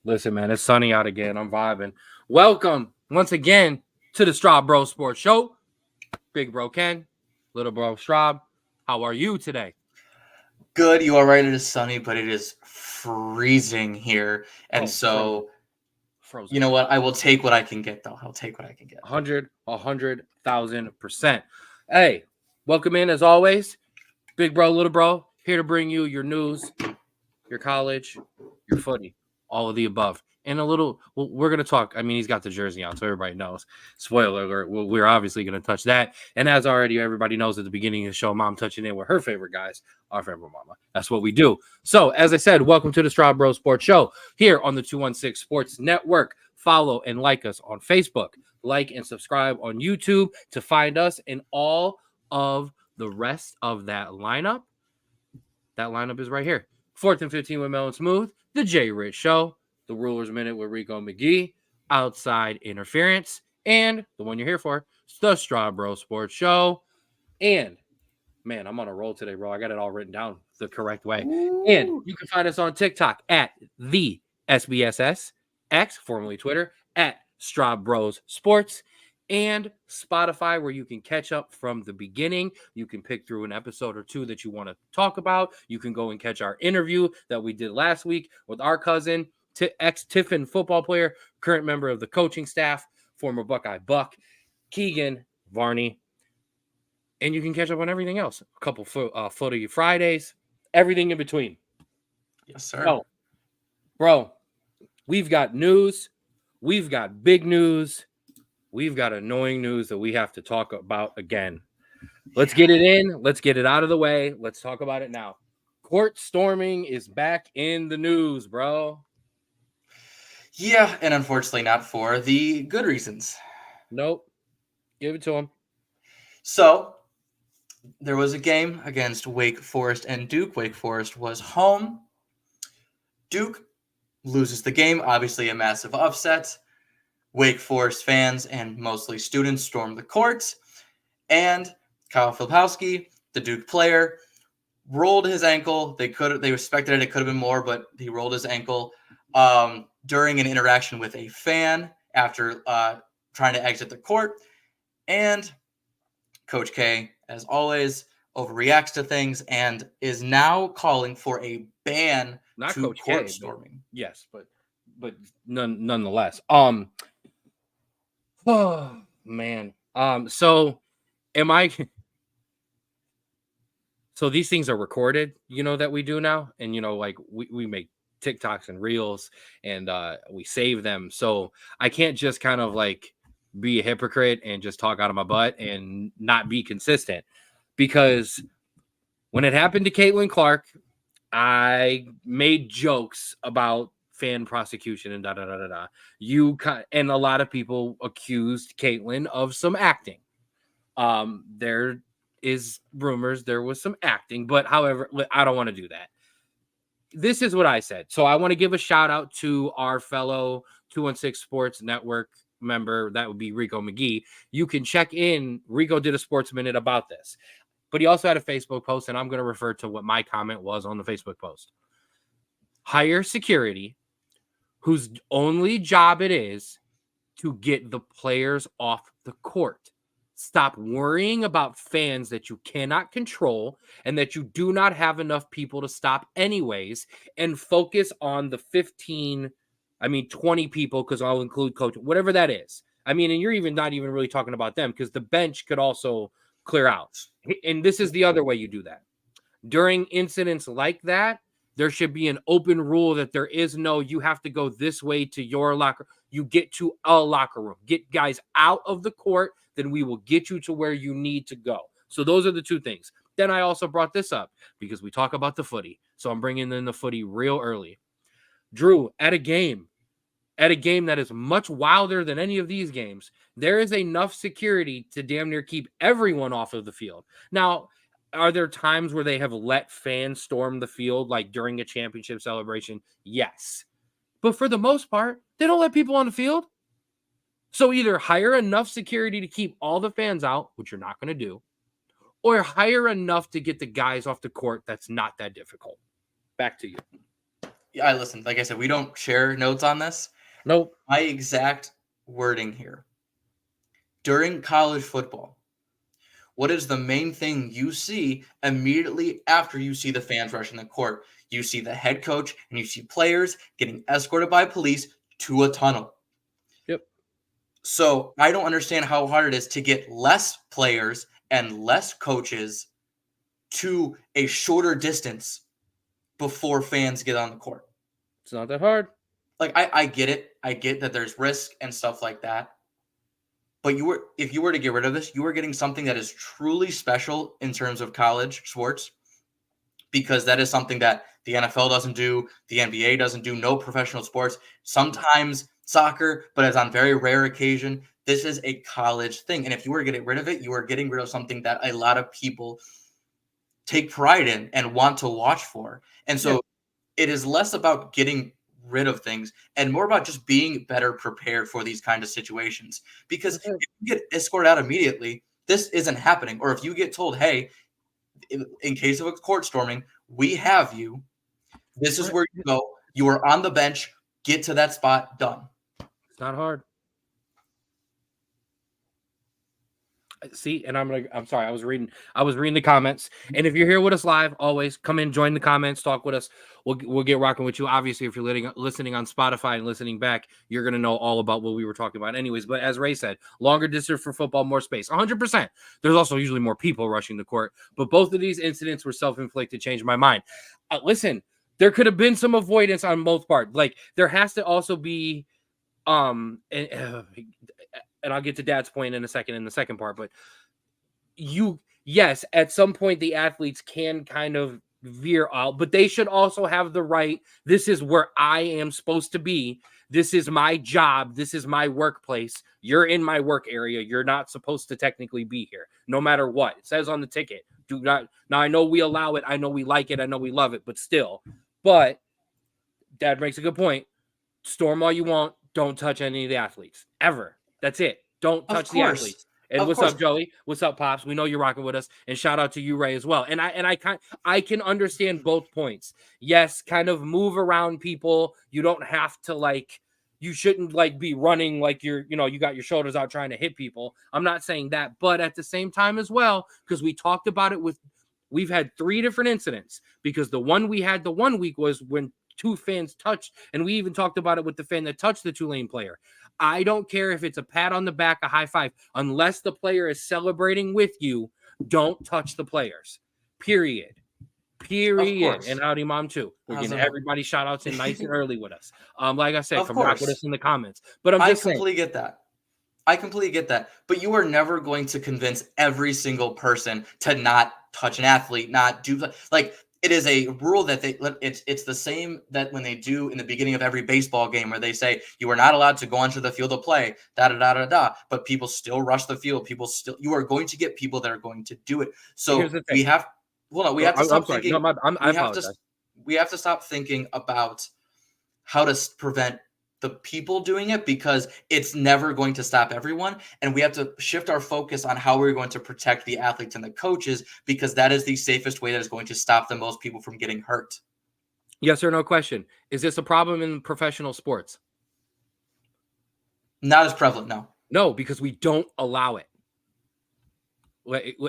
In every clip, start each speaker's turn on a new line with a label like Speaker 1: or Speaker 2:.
Speaker 1: Listen, man, it's sunny out again. I'm vibing. Welcome once again to the Straub Bros Sports Show. Big bro Ken, little bro Straub. How are you today?
Speaker 2: Good, you are right. It is sunny, but it is freezing here. And
Speaker 1: Oh,
Speaker 2: so,
Speaker 1: frozen.
Speaker 2: you know what? I will take what I can get, though. I'll take what I can get.
Speaker 1: 100,000%. Hey, welcome in as always. Big bro, little bro, here to bring you your news, your college, your footy, all of the above. And a little, well, we're going to talk. I mean, he's got the jersey on, so everybody knows. Spoiler alert, we're obviously going to touch that. And as already everybody knows at the beginning of the show, Mom touching in with her favorite guys, our favorite mama. That's what we do. So, as I said, welcome to the Straub Bros Sports Show here on the 216 Sports Network. Follow and like us on Facebook. Like and subscribe on YouTube to find us and all of the rest of that lineup. That lineup is right here. 4th and 15 with Mel and Smooth, the J Rich Show, the Ruler's Minute with Rico McGee, Outside Interference, and the one you're here for, the Straub Bros Sports Show. And man, I'm on a roll today, bro. I got it all written down the correct way. Ooh. And you can find us on TikTok at the SBSS, X, formerly Twitter, at Straub Bros Sports, and Spotify, where you can catch up from the beginning. You can pick through an episode or two that you want to talk about. You can go and catch our interview that we did last week with our cousin, ex-Tiffin football player, current member of the coaching staff, former Buckeye Buck, Keegan Varney. And you can catch up on everything else. A couple footy Fridays, everything in between.
Speaker 2: Yes, sir.
Speaker 1: So, bro, we've got news. We've got big news. We've got annoying news that we have to talk about again. Let's get it in. Let's get it out of the way. Let's talk about it now. Court storming is back in the news, bro.
Speaker 2: Yeah, and unfortunately not for the good reasons.
Speaker 1: Nope. Give it to him.
Speaker 2: So, there was a game against Wake Forest and Duke. Wake Forest was home. Duke loses the game, obviously a massive upset. Wake Forest fans and mostly students stormed the court, and Kyle Filipowski, the Duke player, rolled his ankle. They expected it could have been more, but he rolled his ankle during an interaction with a fan after trying to exit the court. And Coach K, as always, overreacts to things and is now calling for a ban to
Speaker 1: Coach
Speaker 2: court
Speaker 1: K,
Speaker 2: storming.
Speaker 1: Yes, but nonetheless. Oh man. So am I? So these things are recorded, that we do now, and like we make TikToks and reels, and we save them. So I can't just kind of like be a hypocrite and just talk out of my butt and not be consistent, because when it happened to Caitlin Clark, I made jokes about fan prosecution and and a lot of people accused Caitlin of some acting. There is rumors there was some acting, but however, I don't want to do that. This is what I said. So I want to give a shout out to our fellow 216 Sports Network member. That would be Rico McGee. You can check in. Rico did a Sports Minute about this, but he also had a Facebook post, and I'm going to refer to what my comment was on the Facebook post. Hire security whose only job it is to get the players off the court. Stop worrying about fans that you cannot control and that you do not have enough people to stop anyways, and focus on the 20 people, because I'll include coach, whatever that is. I mean, and you're even not even really talking about them, because the bench could also clear out. And this is the other way you do that. During incidents like that, there should be an open rule that there is no, you have to go this way to your locker. You get to a locker room. Get guys out of the court, then we will get you to where you need to go. So those are the two things. Then I also brought this up because we talk about the footy. So I'm bringing in the footy real early. Drew, at a game that is much wilder than any of these games, there is enough security to damn near keep everyone off of the field. Now, are there times where they have let fans storm the field, like during a championship celebration? Yes. But for the most part, they don't let people on the field. So either hire enough security to keep all the fans out, which you're not going to do, or hire enough to get the guys off the court. That's not that difficult. Back to you.
Speaker 2: I listen, like I said, we don't share notes on this.
Speaker 1: Nope.
Speaker 2: My exact wording here. During college football, what is the main thing you see immediately after you see the fans rushing the court? You see the head coach and you see players getting escorted by police to a tunnel.
Speaker 1: Yep.
Speaker 2: So I don't understand how hard it is to get less players and less coaches to a shorter distance before fans get on the court.
Speaker 1: It's not that hard.
Speaker 2: Like I get it. I get that there's risk and stuff like that. But if you were to get rid of this, you are getting something that is truly special in terms of college sports, because that is something that the NFL doesn't do, the NBA doesn't do, no professional sports. Sometimes soccer, but it's on very rare occasion. This is a college thing. And if you were to get rid of it, you are getting rid of something that a lot of people take pride in and want to watch for. And so it is less about getting rid of things and more about just being better prepared for these kind of situations. Because if you get escorted out immediately, this isn't happening. Or if you get told, hey, in case of a court storming, we have you. This is where you go. You are on the bench. Get to that spot. Done.
Speaker 1: It's not hard. See, and I'm sorry, I was reading the comments. And if you're here with us live, always come in, join the comments, talk with us. We'll get rocking with you. Obviously, if you're listening on Spotify and listening back, you're gonna know all about what we were talking about anyways. But as Ray said, longer distance for football, more space. 100%. There's also usually more people rushing the court. But both of these incidents were self-inflicted. Changed my mind. Listen, there could have been some avoidance on both parts. Like, there has to also be and I'll get to Dad's point in a second in the second part, but yes, at some point the athletes can kind of veer out, but they should also have the right. This is where I am supposed to be. This is my job. This is my workplace. You're in my work area. You're not supposed to technically be here, no matter what. It says on the ticket. Do not. Now, I know we allow it. I know we like it. I know we love it, but still. But Dad makes a good point. Storm all you want. Don't touch any of the athletes. Ever. That's it. Don't touch the athletes. And what's up, Joey? What's up, Pops? We know you're rocking with us. And shout out to you, Ray, as well. And I can understand both points. Yes, kind of move around people. You don't have to you shouldn't be running like you got your shoulders out trying to hit people. I'm not saying that, but at the same time as well, because we talked about it we've had 3 different incidents, because the one we had the 1 week was when 2 fans touched, and we even talked about it with the fan that touched the Tulane player. I don't care if it's a pat on the back, a high five, unless the player is celebrating with you. Don't touch the players. Period. And howdy, Mom, too. We're getting everybody shout outs in nice and early with us. Like I said, come rock with us in the comments. But I completely
Speaker 2: get that. I completely get that. But you are never going to convince every single person to not touch an athlete, not do it is a rule that it's the same that when they do in the beginning of every baseball game, where they say you are not allowed to go onto the field of play, but people still rush the field. You are going to get people that are going to do it. So we have to stop thinking. We have to stop thinking about how to prevent the people doing it, because it's never going to stop everyone. And we have to shift our focus on how we're going to protect the athletes and the coaches, because that is the safest way that is going to stop the most people from getting hurt.
Speaker 1: Yes or no question. Is this a problem in professional sports?
Speaker 2: Not as prevalent, no.
Speaker 1: No, because we don't allow it.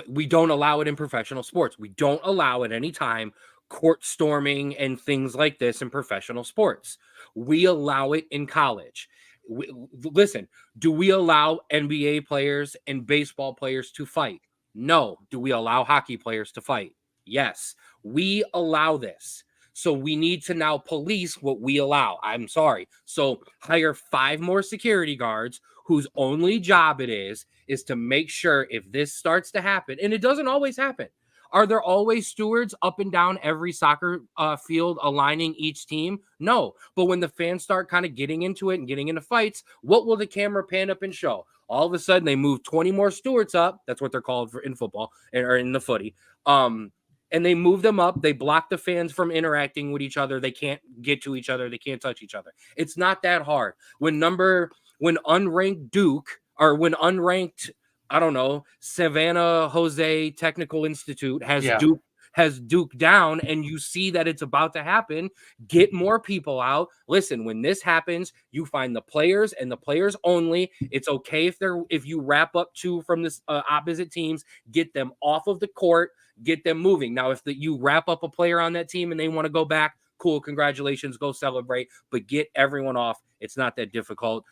Speaker 1: We don't allow it in professional sports. We don't allow at any time court storming and things like this in professional sports. We allow it in college. Listen, do we allow NBA players and baseball players to fight? No. Do we allow hockey players to fight? Yes. We allow this. So we need to now police what we allow. I'm sorry. So hire 5 more security guards whose only job it is to make sure if this starts to happen, and it doesn't always happen. Are there always stewards up and down every soccer field aligning each team? No. But when the fans start kind of getting into it and getting into fights, what will the camera pan up and show? All of a sudden, they move 20 more stewards up. That's what they're called in football or in the footy. And they move them up. They block the fans from interacting with each other. They can't get to each other. They can't touch each other. It's not that hard. When unranked Duke, or when unranked, I don't know, Savannah Jose Technical Institute has Duke has Duke down and you see that it's about to happen, get more people out. Listen, when this happens, you find the players and the players only. It's okay if you wrap up 2 from this opposite teams, get them off of the court, get them moving. Now, if you wrap up a player on that team and they want to go back, cool, congratulations, go celebrate, but get everyone off. It's not that difficult.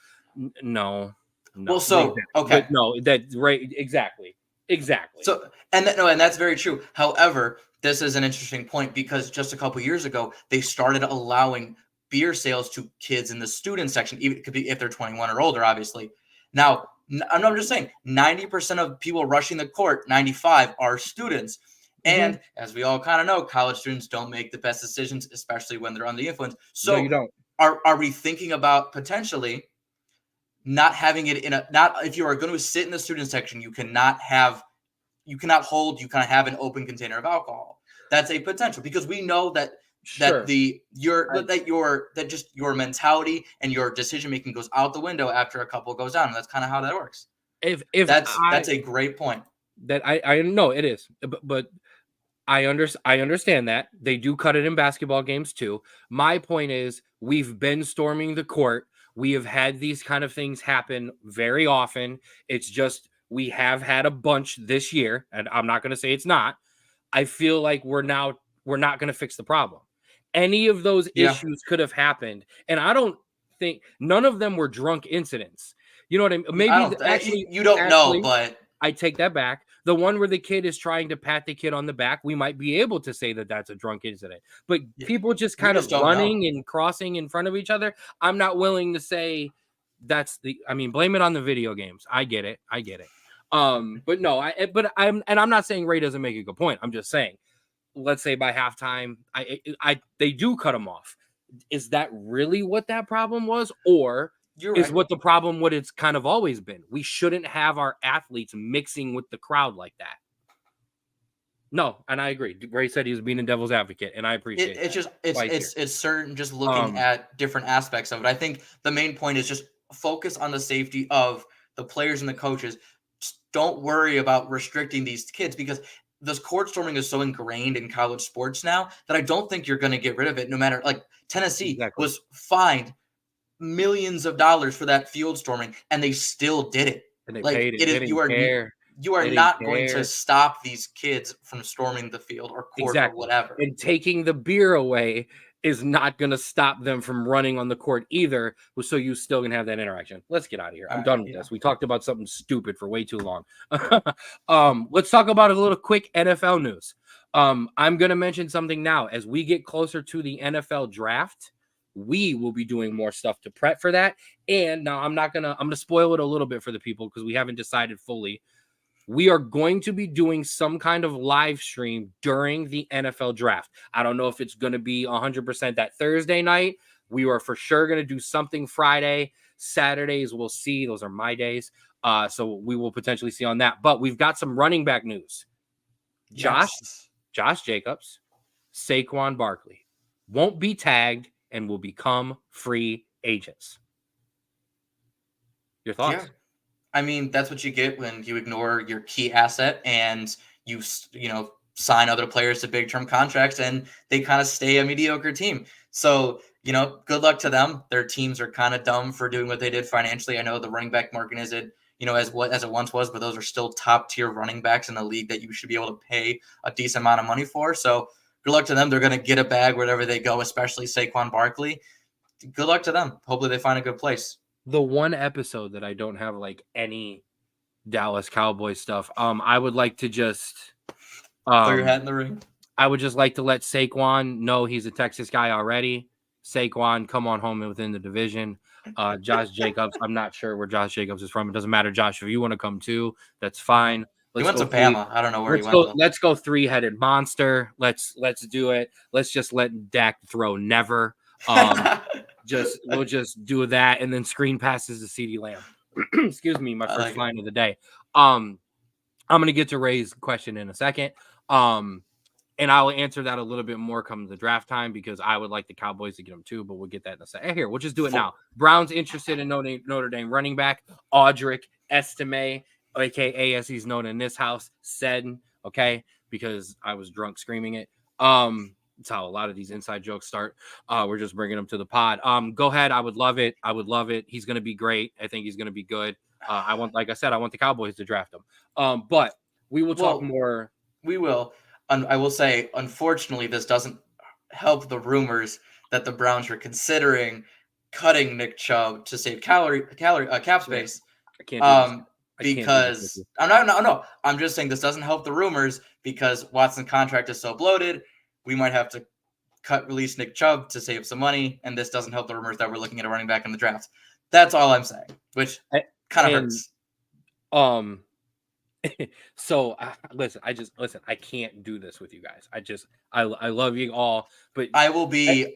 Speaker 1: No.
Speaker 2: Well, so okay,
Speaker 1: but no, that right, exactly.
Speaker 2: So, and that's very true. However, this is an interesting point because just a couple years ago, they started allowing beer sales to kids in the student section, even could be if they're 21 or older, obviously. Now, I'm just saying, 90% of people rushing the court, 95 are students. And as we all kind of know, college students don't make the best decisions, especially when they're under the influence. So,
Speaker 1: no, you don't.
Speaker 2: Are we thinking about potentially not having it if you are going to sit in the student section, you cannot have an open container of alcohol. That's a potential because we know that your mentality and your decision making goes out the window after a couple goes down. And that's kind of how that works. That's a great point.
Speaker 1: That I know it is, but I understand that they do cut it in basketball games too. My point is we've been storming the court. We have had these kind of things happen very often. It's just we have had a bunch this year, and I'm not going to say it's not. I feel like we're not going to fix the problem. Any of those issues could have happened, and I don't think none of them were drunk incidents. You know what I mean? Maybe
Speaker 2: you don't know, but
Speaker 1: I take that back. The one where the kid is trying to pat the kid on the back, we might be able to say that that's a drunk incident. But people just kind of running and crossing in front of each other, I'm not willing to say blame it on the video games. I get it. But no, I'm not saying Ray doesn't make a good point. I'm just saying, let's say by halftime, they do cut him off. Is that really what that problem was? Or what the problem what it's kind of always been? We shouldn't have our athletes mixing with the crowd like that. No, and I agree. Ray said he was being a devil's advocate, and I appreciate it.
Speaker 2: It's certain just looking at different aspects of it. I think the main point is just focus on the safety of the players and the coaches. Just don't worry about restricting these kids because this court storming is so ingrained in college sports now that I don't think you're going to get rid of it. No matter, like Tennessee was fined millions of dollars for that field storming, and they still did it.
Speaker 1: And they paid it.
Speaker 2: You are not going to stop these kids from storming the field or court or whatever.
Speaker 1: And taking the beer away is not going to stop them from running on the court either. So you still can have that interaction. Let's get out of here. I'm done with this. We talked about something stupid for way too long. Let's talk about a little quick NFL news. I'm going to mention something now. As we get closer to the NFL draft, we will be doing more stuff to prep for that. And now I'm going to spoil it a little bit for the people because we haven't decided fully. We are going to be doing some kind of live stream during the NFL draft. I don't know if it's going to be 100% that Thursday night. We are for sure going to do something Friday. Saturdays, we'll see. Those are my days. So we will potentially see on that. But we've got some running back news. Josh Jacobs, Saquon Barkley won't be tagged and will become free agents. Your thoughts?
Speaker 2: Yeah. I mean, that's what you get when you ignore your key asset and you sign other players to big term contracts and they kind of stay a mediocre team. So, good luck to them. Their teams are kind of dumb for doing what they did financially. I know the running back market isn't, as it once was, but those are still top tier running backs in the league that you should be able to pay a decent amount of money for. So good luck to them. They're going to get a bag wherever they go, especially Saquon Barkley. Good luck to them. Hopefully they find a good place.
Speaker 1: The one episode that I don't have like any Dallas Cowboys stuff, I would like to just
Speaker 2: throw your hat in the ring.
Speaker 1: I would just like to let Saquon know he's a Texas guy already. Saquon, come on home within the division. Josh Jacobs, I'm not sure where Josh Jacobs is from. It doesn't matter, Josh. If you want to come too, that's fine.
Speaker 2: He went to Bama. I don't know where he went.
Speaker 1: Let's go three-headed monster. Let's do it. Let's just let Dak throw never. We'll just do that, and then screen passes to CeeDee Lamb. Excuse me, my first line of the day. I'm gonna get to Ray's question in a second. And I'll answer that a little bit more come the draft time because I would like the Cowboys to get them too, but we'll get that in a second. Here, we'll just do it now. Browns interested in Notre Dame running back Audric Estime, aka as he's known in this house, Seddon. Okay, because I was drunk screaming it. That's how a lot of these inside jokes start. We're just bringing them to the pod. Go ahead. I would love it. I would love it. He's going to be great. I think he's going to be good. Like I said, I want the Cowboys to draft him. But we will talk more.
Speaker 2: We will. I will say, unfortunately, this doesn't help the rumors that the Browns are considering cutting Nick Chubb to save cap space.
Speaker 1: I can't do this.
Speaker 2: Because I'm just saying this doesn't help the rumors because Watson's contract is so bloated. We might have to release Nick Chubb to save some money, and this doesn't help the rumors that we're looking at a running back in the draft. That's all I'm saying, which kind of hurts.
Speaker 1: So listen, I can't do this with you guys. I love you all, but
Speaker 2: I will be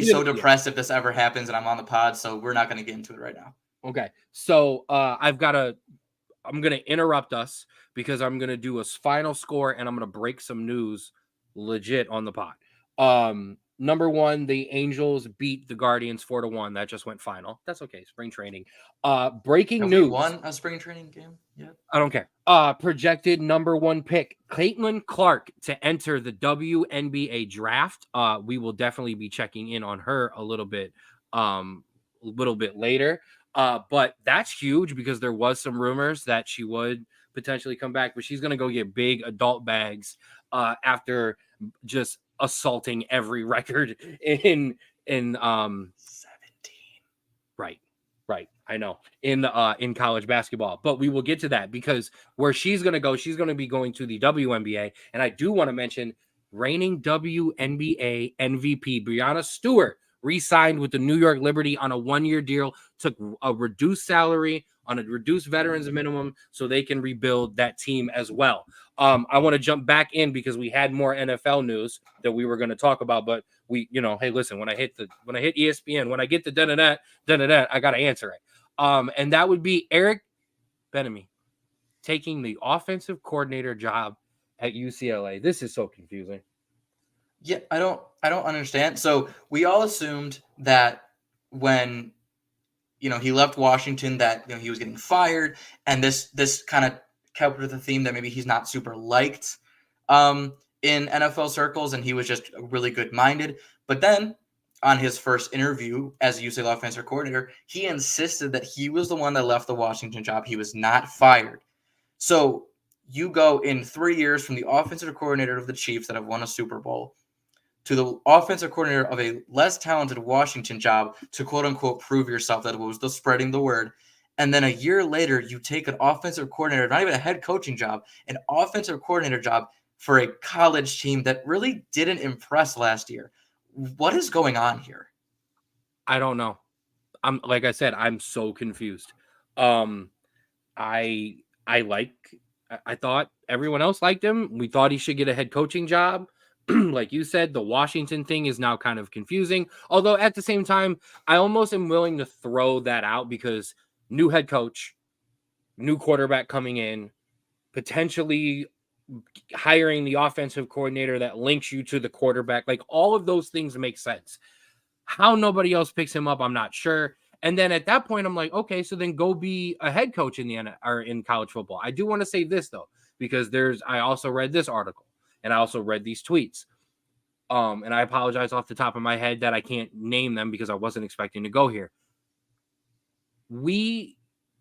Speaker 2: so depressed if this ever happens and I'm on the pod. So we're not going to get into it right now.
Speaker 1: Okay. So I'm going to interrupt us because I'm going to do a final score and I'm going to break some news legit on the pod. Number one, the Angels beat the Guardians 4-1. That just went final. That's okay. Spring training. Breaking
Speaker 2: Have
Speaker 1: news.
Speaker 2: we won a spring training game yet?
Speaker 1: I don't care. Projected number one pick, Caitlin Clark, to enter the WNBA draft. We will definitely be checking in on her a little bit later. But that's huge because there was some rumors that she would potentially come back, but she's going to go get big adult bags after just assaulting every record in 17. Right. I know in college basketball, but we will get to that because where she's going to be going to the WNBA. And I do want to mention reigning WNBA MVP Breanna Stewart re-signed with the New York Liberty on a 1-year deal, took a reduced salary on a reduced veterans minimum so they can rebuild that team as well. I want to jump back in because we had more NFL news that we were going to talk about, but hey, listen, when I hit ESPN, when I get the da-da-da, I got to answer it. And that would be Eric Bieniemy taking the offensive coordinator job at UCLA. This is so confusing.
Speaker 2: Yeah, I don't understand. So we all assumed that when he left Washington that he was getting fired, and this kind of kept with the theme that maybe he's not super liked in NFL circles, and he was just really good-minded. But then on his first interview as a UCLA offensive coordinator, he insisted that he was the one that left the Washington job. He was not fired. So you go in 3 years from the offensive coordinator of the Chiefs that have won a Super Bowl to the offensive coordinator of a less talented Washington job to quote-unquote prove yourself, that it was the spreading the word. And then a year later, you take an offensive coordinator, not even a head coaching job, an offensive coordinator job for a college team that really didn't impress last year. What is going on here?
Speaker 1: I don't know. Like I said, I'm so confused. I thought everyone else liked him. We thought he should get a head coaching job. Like you said, the Washington thing is now kind of confusing. Although at the same time, I almost am willing to throw that out because new head coach, new quarterback coming in, potentially hiring the offensive coordinator that links you to the quarterback. Like all of those things make sense. How nobody else picks him up, I'm not sure. And then at that point, I'm like, okay, so then go be a head coach in college football. I do want to say this though, because I also read this article. And I also read these tweets. And I apologize off the top of my head that I can't name them because I wasn't expecting to go here. It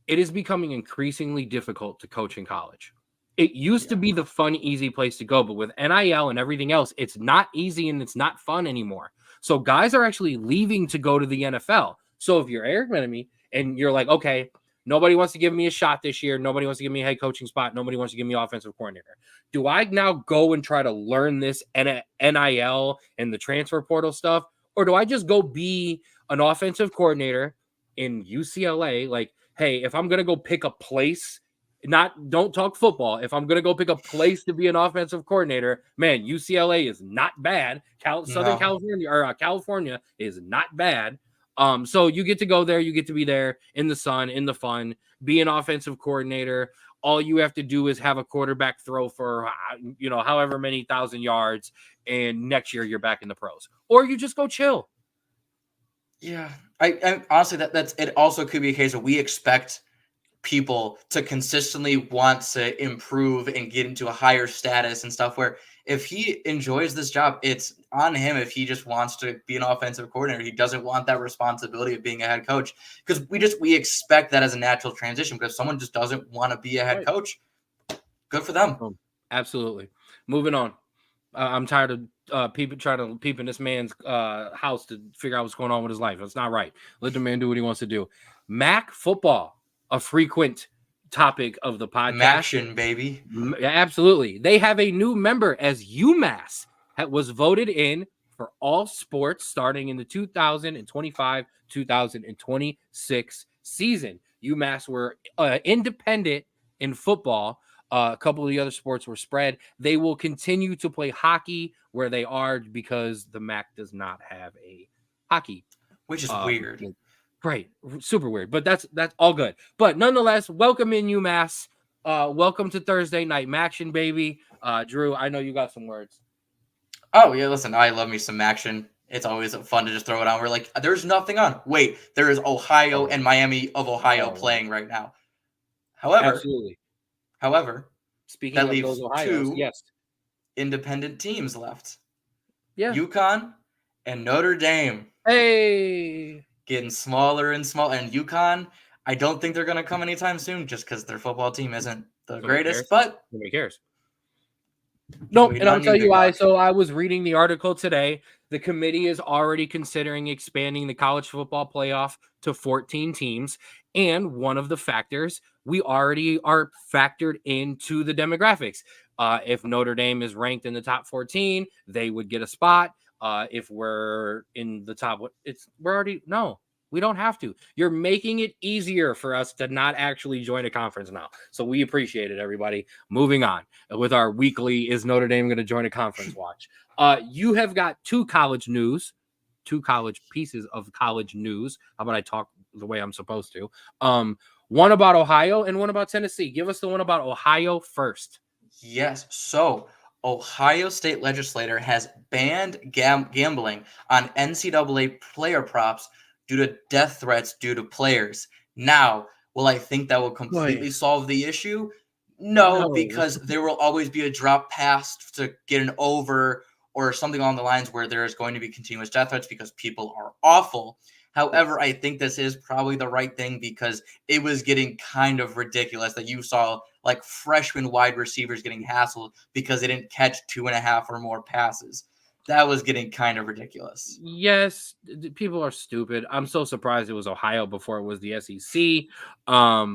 Speaker 1: is becoming increasingly difficult to coach in college. It used to be the fun, easy place to go, but with NIL and everything else, it's not easy and it's not fun anymore. So guys are actually leaving to go to the NFL. So if you're Eric Bieniemy and you're like, okay, nobody wants to give me a shot this year. Nobody wants to give me a head coaching spot. Nobody wants to give me offensive coordinator. Do I now go and try to learn this NIL and the transfer portal stuff? Or do I just go be an offensive coordinator in UCLA? Like, hey, if I'm going to go pick a place, don't talk football. If I'm going to go pick a place to be an offensive coordinator, man, UCLA is not bad. Southern California or California is not bad. So you get to go there, you get to be there in the sun, in the fun, be an offensive coordinator. All you have to do is have a quarterback throw for, however many thousand yards. And next year you're back in the pros, or you just go chill.
Speaker 2: Yeah. I honestly, that's, it also could be a case of we expect people to consistently want to improve and get into a higher status and stuff, where if he enjoys this job, it's on him. If he just wants to be an offensive coordinator, he doesn't want that responsibility of being a head coach, because we expect that as a natural transition. But if someone just doesn't want to be a head coach, good for them.
Speaker 1: Absolutely. Moving on. I'm tired of people trying to peep in this man's house to figure out what's going on with his life. It's not right. Let the man do what he wants to do. MAC football, a frequent topic of the podcast.
Speaker 2: Maction, baby.
Speaker 1: Absolutely. They have a new member as UMass that was voted in for all sports starting in the 2025-2026 season. UMass were independent in football. A couple of the other sports were spread. They will continue to play hockey where they are because the MAC does not have a hockey.
Speaker 2: Which is weird.
Speaker 1: Right. Super weird. But that's all good. But nonetheless, welcome in UMass. Welcome to Thursday Night Maction, baby. Drew, I know you got some words.
Speaker 2: Oh, yeah, listen, I love me some action. It's always fun to just throw it on. We're like, there's nothing on. Wait, there is Ohio and Miami of Ohio playing right now. However,
Speaker 1: speaking
Speaker 2: that
Speaker 1: of
Speaker 2: leaves
Speaker 1: those Ohio's,
Speaker 2: two
Speaker 1: yes,
Speaker 2: independent teams left.
Speaker 1: Yeah.
Speaker 2: UConn and Notre Dame.
Speaker 1: Hey.
Speaker 2: Getting smaller and smaller. And UConn, I don't think they're going to come anytime soon just because their football team isn't the greatest. But
Speaker 1: nobody cares. No, and I'll tell you why. So I was reading the article today. The committee is already considering expanding the college football playoff to 14 teams. And one of the factors, we already are factored into the demographics. If Notre Dame is ranked in the top 14, they would get a spot. If we're in the top, we don't have to. You're making it easier for us to not actually join a conference now. So we appreciate it, everybody. Moving on with our weekly, is Notre Dame going to join a conference watch? You have got two college pieces of college news. How about I talk the way I'm supposed to? One about Ohio and one about Tennessee. Give us the one about Ohio first.
Speaker 2: Yes. So Ohio State legislator has banned gambling on NCAA player props due to death threats due to players. Now, will I think that will completely solve the issue? No, because there will always be a drop pass to get an over or something along the lines where there is going to be continuous death threats because people are awful. However, I think this is probably the right thing because it was getting kind of ridiculous that you saw like freshman wide receivers getting hassled because they didn't catch 2.5 or more passes. That was getting kind of ridiculous.
Speaker 1: Yes, people are stupid. I'm so surprised it was Ohio before it was the SEC. I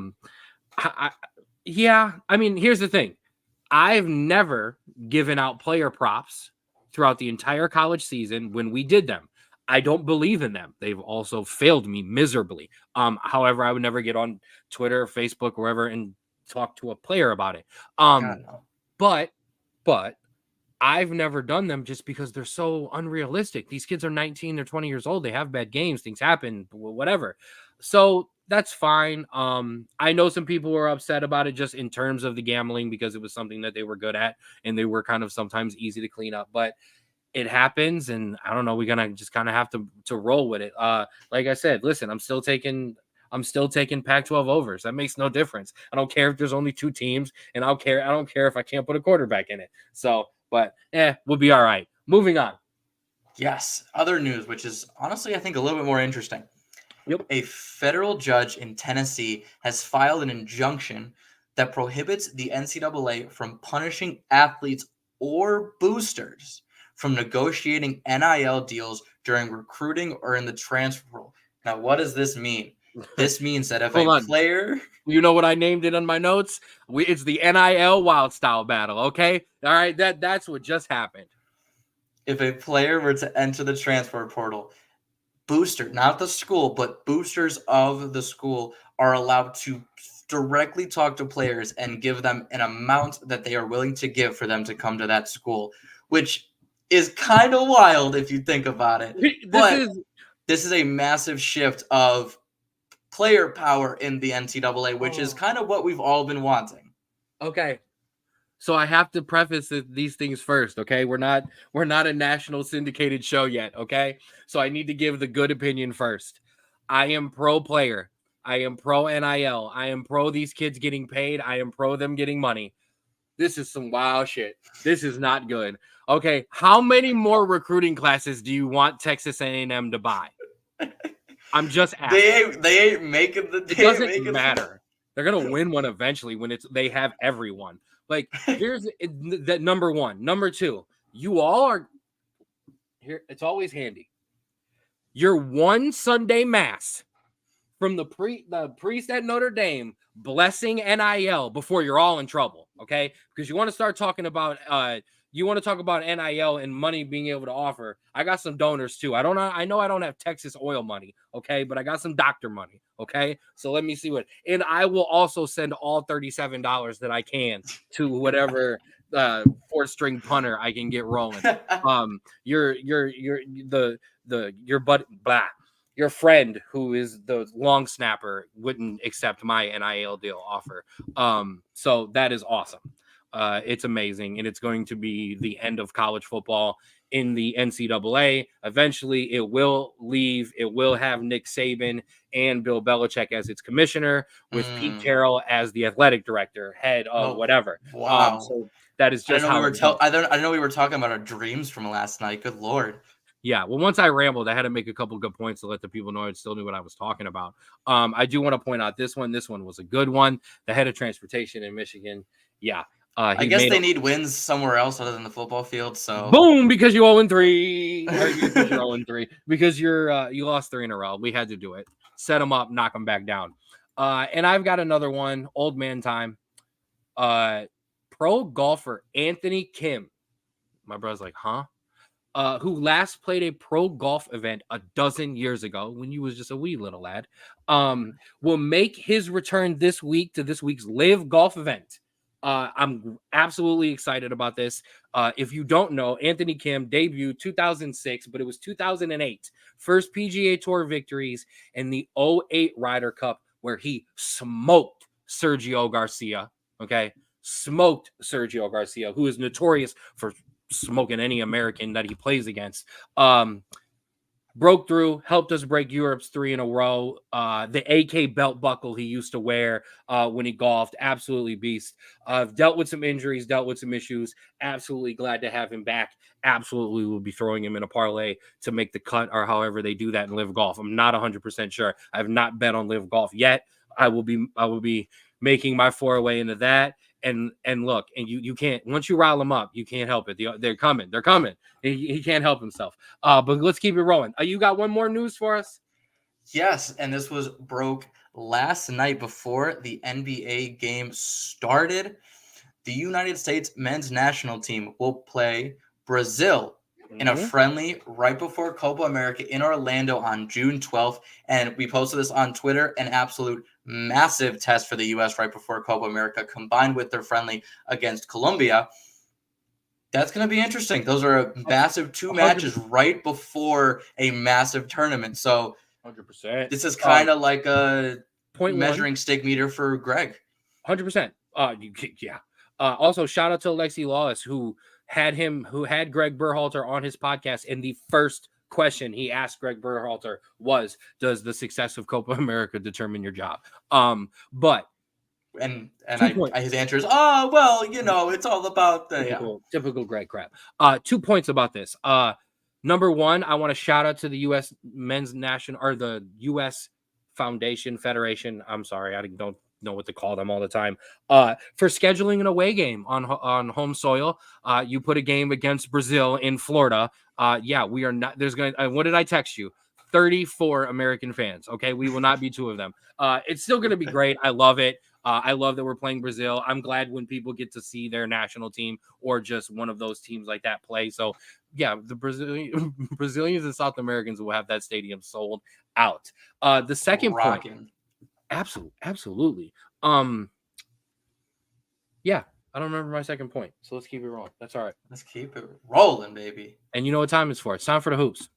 Speaker 1: mean, here's the thing. I've never given out player props throughout the entire college season when we did them. I don't believe in them. They've also failed me miserably. However, I would never get on Twitter, Facebook, wherever and talk to a player about it. But I've never done them just because they're so unrealistic. These kids are 19, they're 20 years old. They have bad games. Things happen, whatever. So that's fine. I know some people were upset about it just in terms of the gambling because it was something that they were good at and they were kind of sometimes easy to clean up. But it happens, and I don't know. We're gonna just kind of have to roll with it. Like I said, listen, I'm still taking Pac-12 overs. That makes no difference. I don't care if there's only two teams, and I don't care if I can't put a quarterback in it. So, but we'll be all right. Moving on.
Speaker 2: Yes, other news, which is honestly I think a little bit more interesting.
Speaker 1: Yep.
Speaker 2: A federal judge in Tennessee has filed an injunction that prohibits the NCAA from punishing athletes or boosters from negotiating NIL deals during recruiting or in the transfer portal. Now, what does this mean? This means that if a player...
Speaker 1: You know what I named it on my notes? It's the NIL wild style battle, okay? All right, that's what just happened.
Speaker 2: If a player were to enter the transfer portal, booster, not the school, but boosters of the school are allowed to directly talk to players and give them an amount that they are willing to give for them to come to that school, which is kind of wild if you think about it. This is a massive shift of player power in the NCAA, which is kind of what we've all been wanting.
Speaker 1: Okay. So I have to preface these things first, okay? We're not a national syndicated show yet, okay? So I need to give the good opinion first. I am pro player. I am pro NIL. I am pro these kids getting paid. I am pro them getting money. This is some wild shit. This is not good. Okay, how many more recruiting classes do you want Texas A&M to buy? I'm just asking.
Speaker 2: They ain't making the.
Speaker 1: It doesn't matter. They're gonna win one eventually when they have everyone. Like, here's that number one. Number two, you all are here. It's always handy. Your one Sunday mass from the priest at Notre Dame blessing NIL before you're all in trouble, okay? Because you want to start talking about NIL and money being able to offer. I got some donors too. I know I don't have Texas oil money, okay, but I got some doctor money, okay? So let me see and I will also send all $37 that I can to whatever fourth string punter I can get rolling. Your friend who is the long snapper wouldn't accept my NIL deal offer. So that is awesome. It's amazing. And it's going to be the end of college football in the NCAA. Eventually it will leave. It will have Nick Saban and Bill Belichick as its commissioner with Pete Carroll as the athletic director, head of whatever.
Speaker 2: Wow.
Speaker 1: So that is just how
Speaker 2: I don't know we were talking about our dreams from last night. Good Lord.
Speaker 1: Yeah, well, once I rambled, I had to make a couple good points to let the people know I still knew what I was talking about. I do want to point out this one. This one was a good one. The head of transportation in Michigan. Yeah.
Speaker 2: I guess they need wins somewhere else other than the football field. So
Speaker 1: boom, because you 0-3. Because you're 0-3. Because you lost 3 in a row. We had to do it. Set them up, knock them back down. And I've got another one. Old man time. Pro golfer Anthony Kim. My brother's like, huh? Who last played a pro golf event a dozen years ago when you was just a wee little lad, will make his return this week to this week's live golf event. I'm absolutely excited about this. If you don't know, Anthony Kim debuted 2006, but it was 2008. First PGA Tour victories in the 2008 Ryder Cup where he smoked Sergio Garcia. Okay. Smoked Sergio Garcia, who is notorious for smoking any American that he plays against. Broke through, helped us break Europe's 3 in a row. The AK belt buckle he used to wear when he golfed, absolutely beast. Dealt with some injuries, dealt with some issues. Absolutely glad to have him back. Absolutely will be throwing him in a parlay to make the cut or however they do that in live golf. I'm not 100% sure. I have not bet on live golf yet. I will be making my foray into that. And look, and you can't, once you rile them up, you can't help it. They're coming. He can't help himself. But let's keep it rolling. You got one more news for us?
Speaker 2: Yes, and this was broke last night before the NBA game started. The United States men's national team will play Brazil in a friendly right before Copa America in Orlando on June 12th. And we posted this on Twitter, an absolute massive test for the U.S. right before Copa America, combined with their friendly against Colombia. That's going to be interesting. Those are a massive 2 matches right before a massive tournament. So
Speaker 1: 100%.
Speaker 2: This is kind of like a measuring stick meter for Greg.
Speaker 1: 100%. Yeah. Also, shout out to Alexi Lawless, who had Greg Berhalter on his podcast, and the first question he asked Greg Berhalter was, does the success of Copa America determine your job? But
Speaker 2: his answer is, oh, well, it's all about the
Speaker 1: typical Greg crap. 2 points about this. Number one, I want to shout out to the U.S. men's national, or the U.S. Federation. I'm sorry, I don't know what to call them all the time. For scheduling an away game on home soil. You put a game against Brazil in Florida. We are not. There's going to. What did I text you? 34 American fans. Okay, we will not be 2 of them. It's still going to be great. I love it. I love that we're playing Brazil. I'm glad when people get to see their national team or just one of those teams like that play. So, yeah, the Brazilians and South Americans will have that stadium sold out. The second point, absolutely. Yeah, I don't remember my second point, so let's keep it rolling. That's all right.
Speaker 2: Let's keep it rolling, baby.
Speaker 1: And you know what time it's for? It's time for the hoops.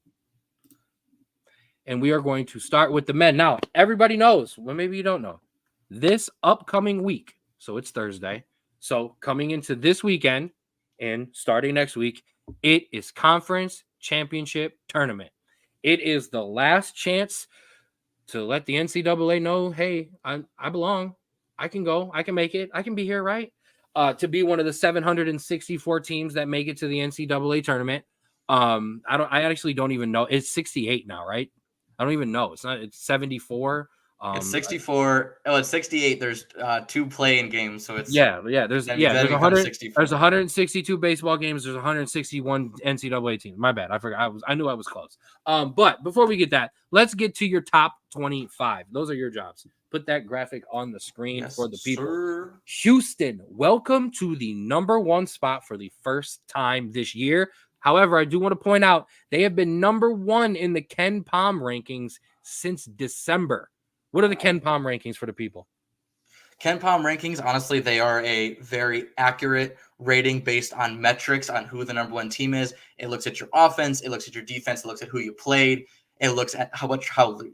Speaker 1: And we are going to start with the men. Now, everybody knows, well, maybe you don't know, this upcoming week, so it's Thursday, so coming into this weekend and starting next week, it is Conference Championship Tournament. It is the last chance to let the NCAA know, hey, I belong. I can go. I can make it. I can be here, right? To be one of the 764 teams that make it to the NCAA tournament. I actually don't even know. It's 68 now, right? I don't even know. It's 74.
Speaker 2: It's 64. Oh, it's 68. There's 2 play-in games, so it's
Speaker 1: Yeah. There's
Speaker 2: then becomes 64.
Speaker 1: There's 162 baseball games. There's 161 NCAA teams. My bad. I forgot. I knew I was close. But before we get that, let's get to your top 25. Those are your jobs. Put that graphic on the screen for the people.
Speaker 2: Sir.
Speaker 1: Houston, welcome to the number 1 spot for the first time this year. However, I do want to point out they have been number 1 in the Ken Pom rankings since December. What are the Ken Pom rankings for the people?
Speaker 2: Ken Pom rankings, honestly, they are a very accurate rating based on metrics on who the number 1 team is. It looks at your offense, it looks at your defense, it looks at who you played, it looks at how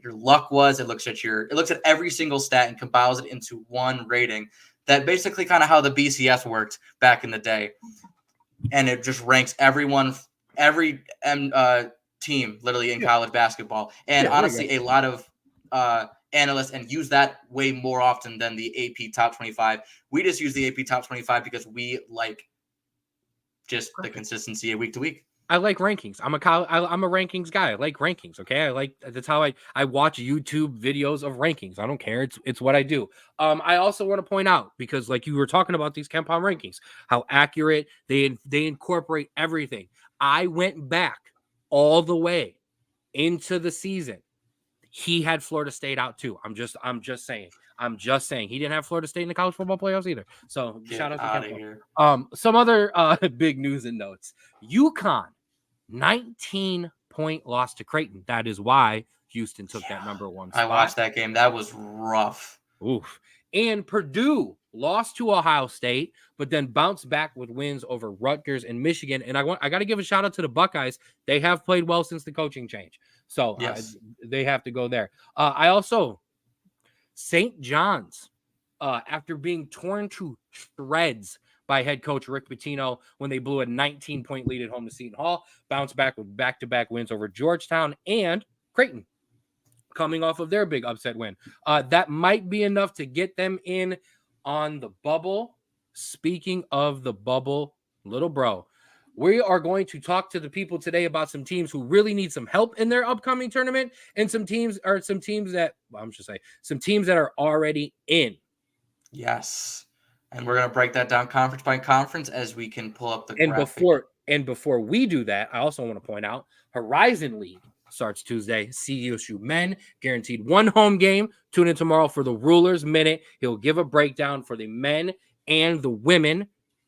Speaker 2: your luck was, it looks at every single stat and compiles it into one rating. That basically kind of how the BCS worked back in the day. And it just ranks every team literally in college basketball. And honestly, a lot of analysts and use that way more often than the AP Top 25. We just use the AP Top 25 because we like just the consistency week to week.
Speaker 1: I like rankings. I'm a rankings guy. I like rankings. Okay. That's how I watch YouTube videos of rankings. I don't care. It's what I do. I also want to point out, because like you were talking about these Ken Pom rankings, how accurate they incorporate everything. I went back all the way into the season. He had Florida State out too. I'm just saying. He didn't have Florida State in the college football playoffs either. So shout out to Ken Pom. Some other big news and notes. UConn, 19-point loss to Creighton. That is why Houston took that number 1 spot.
Speaker 2: I watched that game. That was rough.
Speaker 1: Oof. And Purdue lost to Ohio State, but then bounced back with wins over Rutgers and Michigan. And I got to give a shout out to the Buckeyes. They have played well since the coaching change. So
Speaker 2: yes.
Speaker 1: They have to go there. St. John's, after being torn to shreds by head coach Rick Pitino when they blew a 19-point lead at home to Seton Hall, bounced back with back-to-back wins over Georgetown and Creighton, coming off of their big upset win. That might be enough to get them in on the bubble. Speaking of the bubble, little bro, we are going to talk to the people today about some teams who really need some help in their upcoming tournament, and some teams that are already in.
Speaker 2: Yes. And we're going to break that down conference by conference as we can pull up the graphic.
Speaker 1: Before we do that, I also want to point out Horizon League starts Tuesday. CUSU men guaranteed 1 home game. Tune in tomorrow for the Rulers Minute. He'll give a breakdown for the men and the women,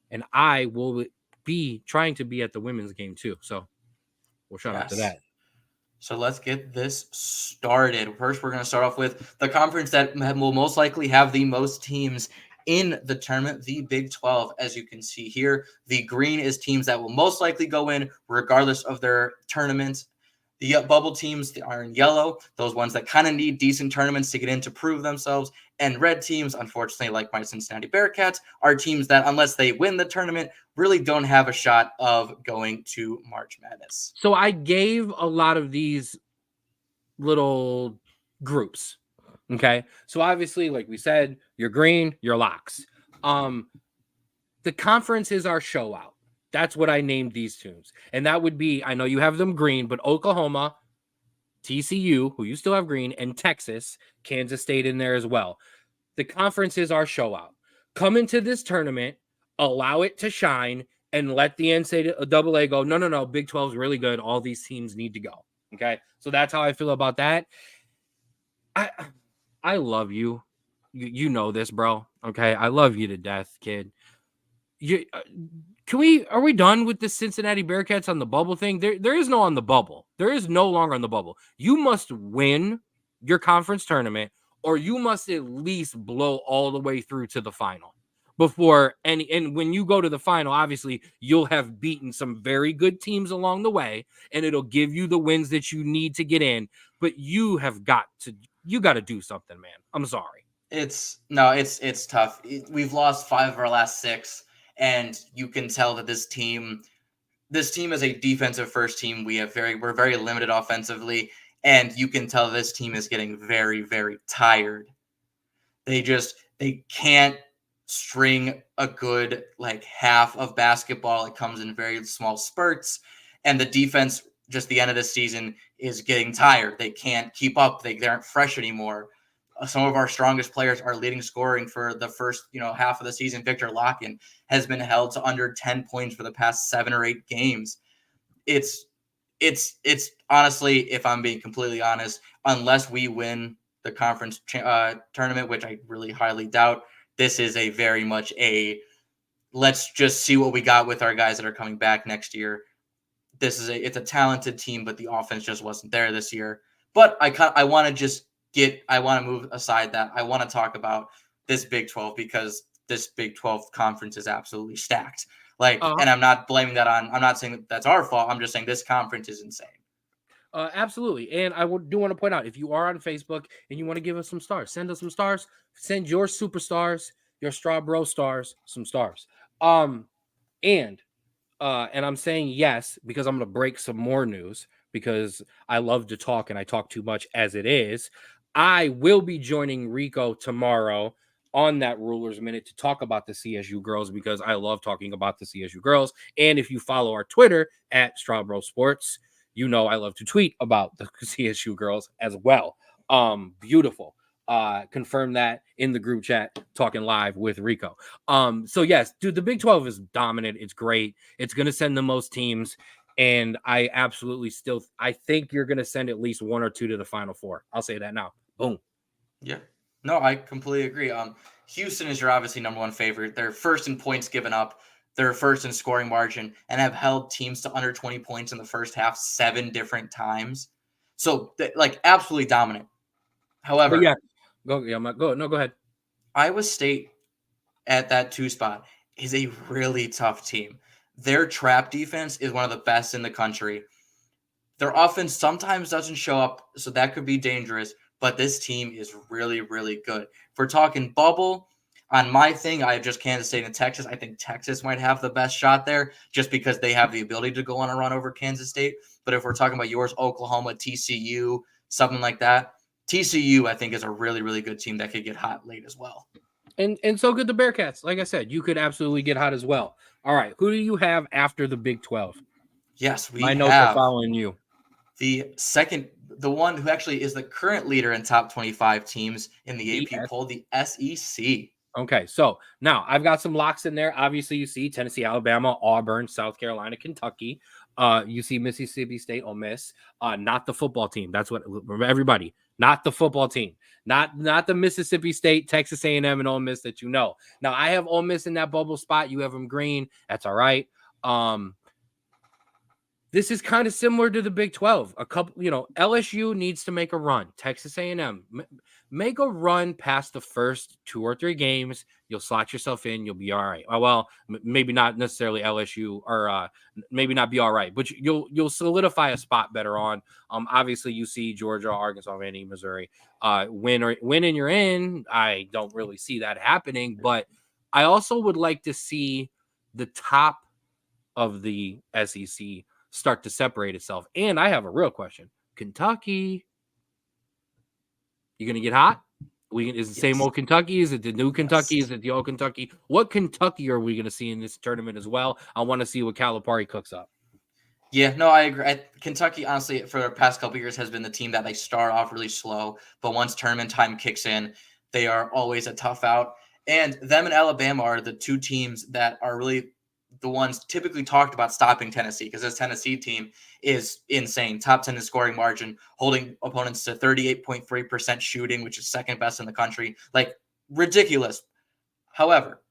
Speaker 1: and I will be trying to be at the women's game too. So we'll shout out to that.
Speaker 2: So let's get this started. First, we're going to start off with the conference that will most likely have the most teams in the tournament, the Big 12. As you can see here, the green is teams that will most likely go in regardless of their tournament. The bubble teams are in yellow, those ones that kind of need decent tournaments to get in to prove themselves. And red teams, unfortunately, like my Cincinnati Bearcats, are teams that, unless they win the tournament, really don't have a shot of going to March Madness.
Speaker 1: So I gave a lot of these little groups. Okay. So obviously, like we said, you're green, you're locks. The conference is our show out. That's what I named these teams. And that would be, I know you have them green, but Oklahoma, TCU, who you still have green, and Texas, Kansas State in there as well. The conference is our show out. Come into this tournament, allow it to shine, and let the NCAA go, no, Big 12 is really good. All these teams need to go. Okay? So that's how I feel about that. I love you. You know this, bro. Okay? I love you to death, kid. Are we done with the Cincinnati Bearcats on the bubble thing? There is no on the bubble. There is no longer on the bubble. You must win your conference tournament, or you must at least blow all the way through to the final before and when you go to the final, obviously you'll have beaten some very good teams along the way, and it'll give you the wins that you need to get in. But you got to do something, man. I'm sorry.
Speaker 2: It's tough. We've lost 5 of our last 6. And you can tell that this team is a defensive first team. We're very limited offensively. And you can tell this team is getting very, very tired. They can't string a good like half of basketball. It comes in very small spurts. And the defense, just the end of the season, is getting tired. They can't keep up. They aren't fresh anymore. Some of our strongest players are leading scoring for the first, half of the season. Victor Locken has been held to under 10 points for the past 7 or 8 games. It's honestly, if I'm being completely honest, unless we win the conference tournament, which I really highly doubt, this is a very much a let's just see what we got with our guys that are coming back next year. It's a talented team, but the offense just wasn't there this year. But I want to move aside that. I want to talk about this Big 12 because this Big 12 conference is absolutely stacked. And I'm not blaming that on. I'm not saying that that's our fault. I'm just saying this conference is insane.
Speaker 1: Absolutely. And I do want to point out, if you are on Facebook and you want to give us some stars, send us some stars. Send your superstars, your Straub Bros stars, some stars. And I'm saying yes because I'm going to break some more news because I love to talk and I talk too much as it is. I will be joining Rico tomorrow on that Rulers Minute to talk about the CSU girls because I love talking about the CSU girls. And if you follow our Twitter at Straub Bros Sports, you know I love to tweet about the CSU girls as well. Beautiful. Confirm that in the group chat talking live with Rico. So yes, dude, the Big 12 is dominant. It's great. It's going to send the most teams. And I absolutely I think you're going to send at least 1 or 2 to the Final Four. I'll say that now. Boom.
Speaker 2: Yeah. No, I completely agree. Houston is your obviously number one favorite. They're first in points given up. They're first in scoring margin and have held teams to under 20 points in the first half 7 different times. So, absolutely dominant. However,
Speaker 1: go ahead.
Speaker 2: Iowa State at that 2 spot is a really tough team. Their trap defense is one of the best in the country. Their offense sometimes doesn't show up, so that could be dangerous, but this team is really, really good. If we're talking bubble, on my thing, I have just Kansas State and Texas. I think Texas might have the best shot there just because they have the ability to go on a run over Kansas State. But if we're talking about yours, Oklahoma, TCU, something like that, TCU, I think, is a really, really good team that could get hot late as well.
Speaker 1: And so could the Bearcats. Like I said, you could absolutely get hot as well. All right, who do you have after the Big 12?
Speaker 2: Yes,
Speaker 1: my notes are following you.
Speaker 2: The one who actually is the current leader in top 25 teams in the AP poll, the SEC.
Speaker 1: Okay, so now I've got some locks in there. Obviously, you see Tennessee, Alabama, Auburn, South Carolina, Kentucky. You see Mississippi State, Ole Miss. Not the football team. That's what, remember, everybody. Not the football team. Not the Mississippi State, Texas A&M, and Ole Miss that you know. Now, I have Ole Miss in that bubble spot. You have them green. That's all right. This is kind of similar to the Big 12. LSU needs to make a run. Texas A&M, make a run past the first 2 or 3 games. You'll slot yourself in. You'll be all right. Well, maybe not necessarily LSU or maybe not be all right, but you'll solidify a spot better on. Obviously, you see Georgia, Arkansas, Missouri. Win and you're in. I don't really see that happening, but I also would like to see the top of the SEC start to separate itself. And I have a real question. Kentucky, you going to get hot? Is it the same old Kentucky? Is it the new Kentucky? Is it the old Kentucky? What Kentucky are we going to see in this tournament as well? I want to see what Calipari cooks up.
Speaker 2: Yeah, no, I agree. Kentucky, honestly, for the past couple of years has been the team that they start off really slow, but once tournament time kicks in, they are always a tough out. And them and Alabama are the 2 teams that are really the ones typically talked about stopping Tennessee because this Tennessee team is insane. Top 10 in scoring margin, holding opponents to 38.3% shooting, which is second best in the country. Ridiculous. However,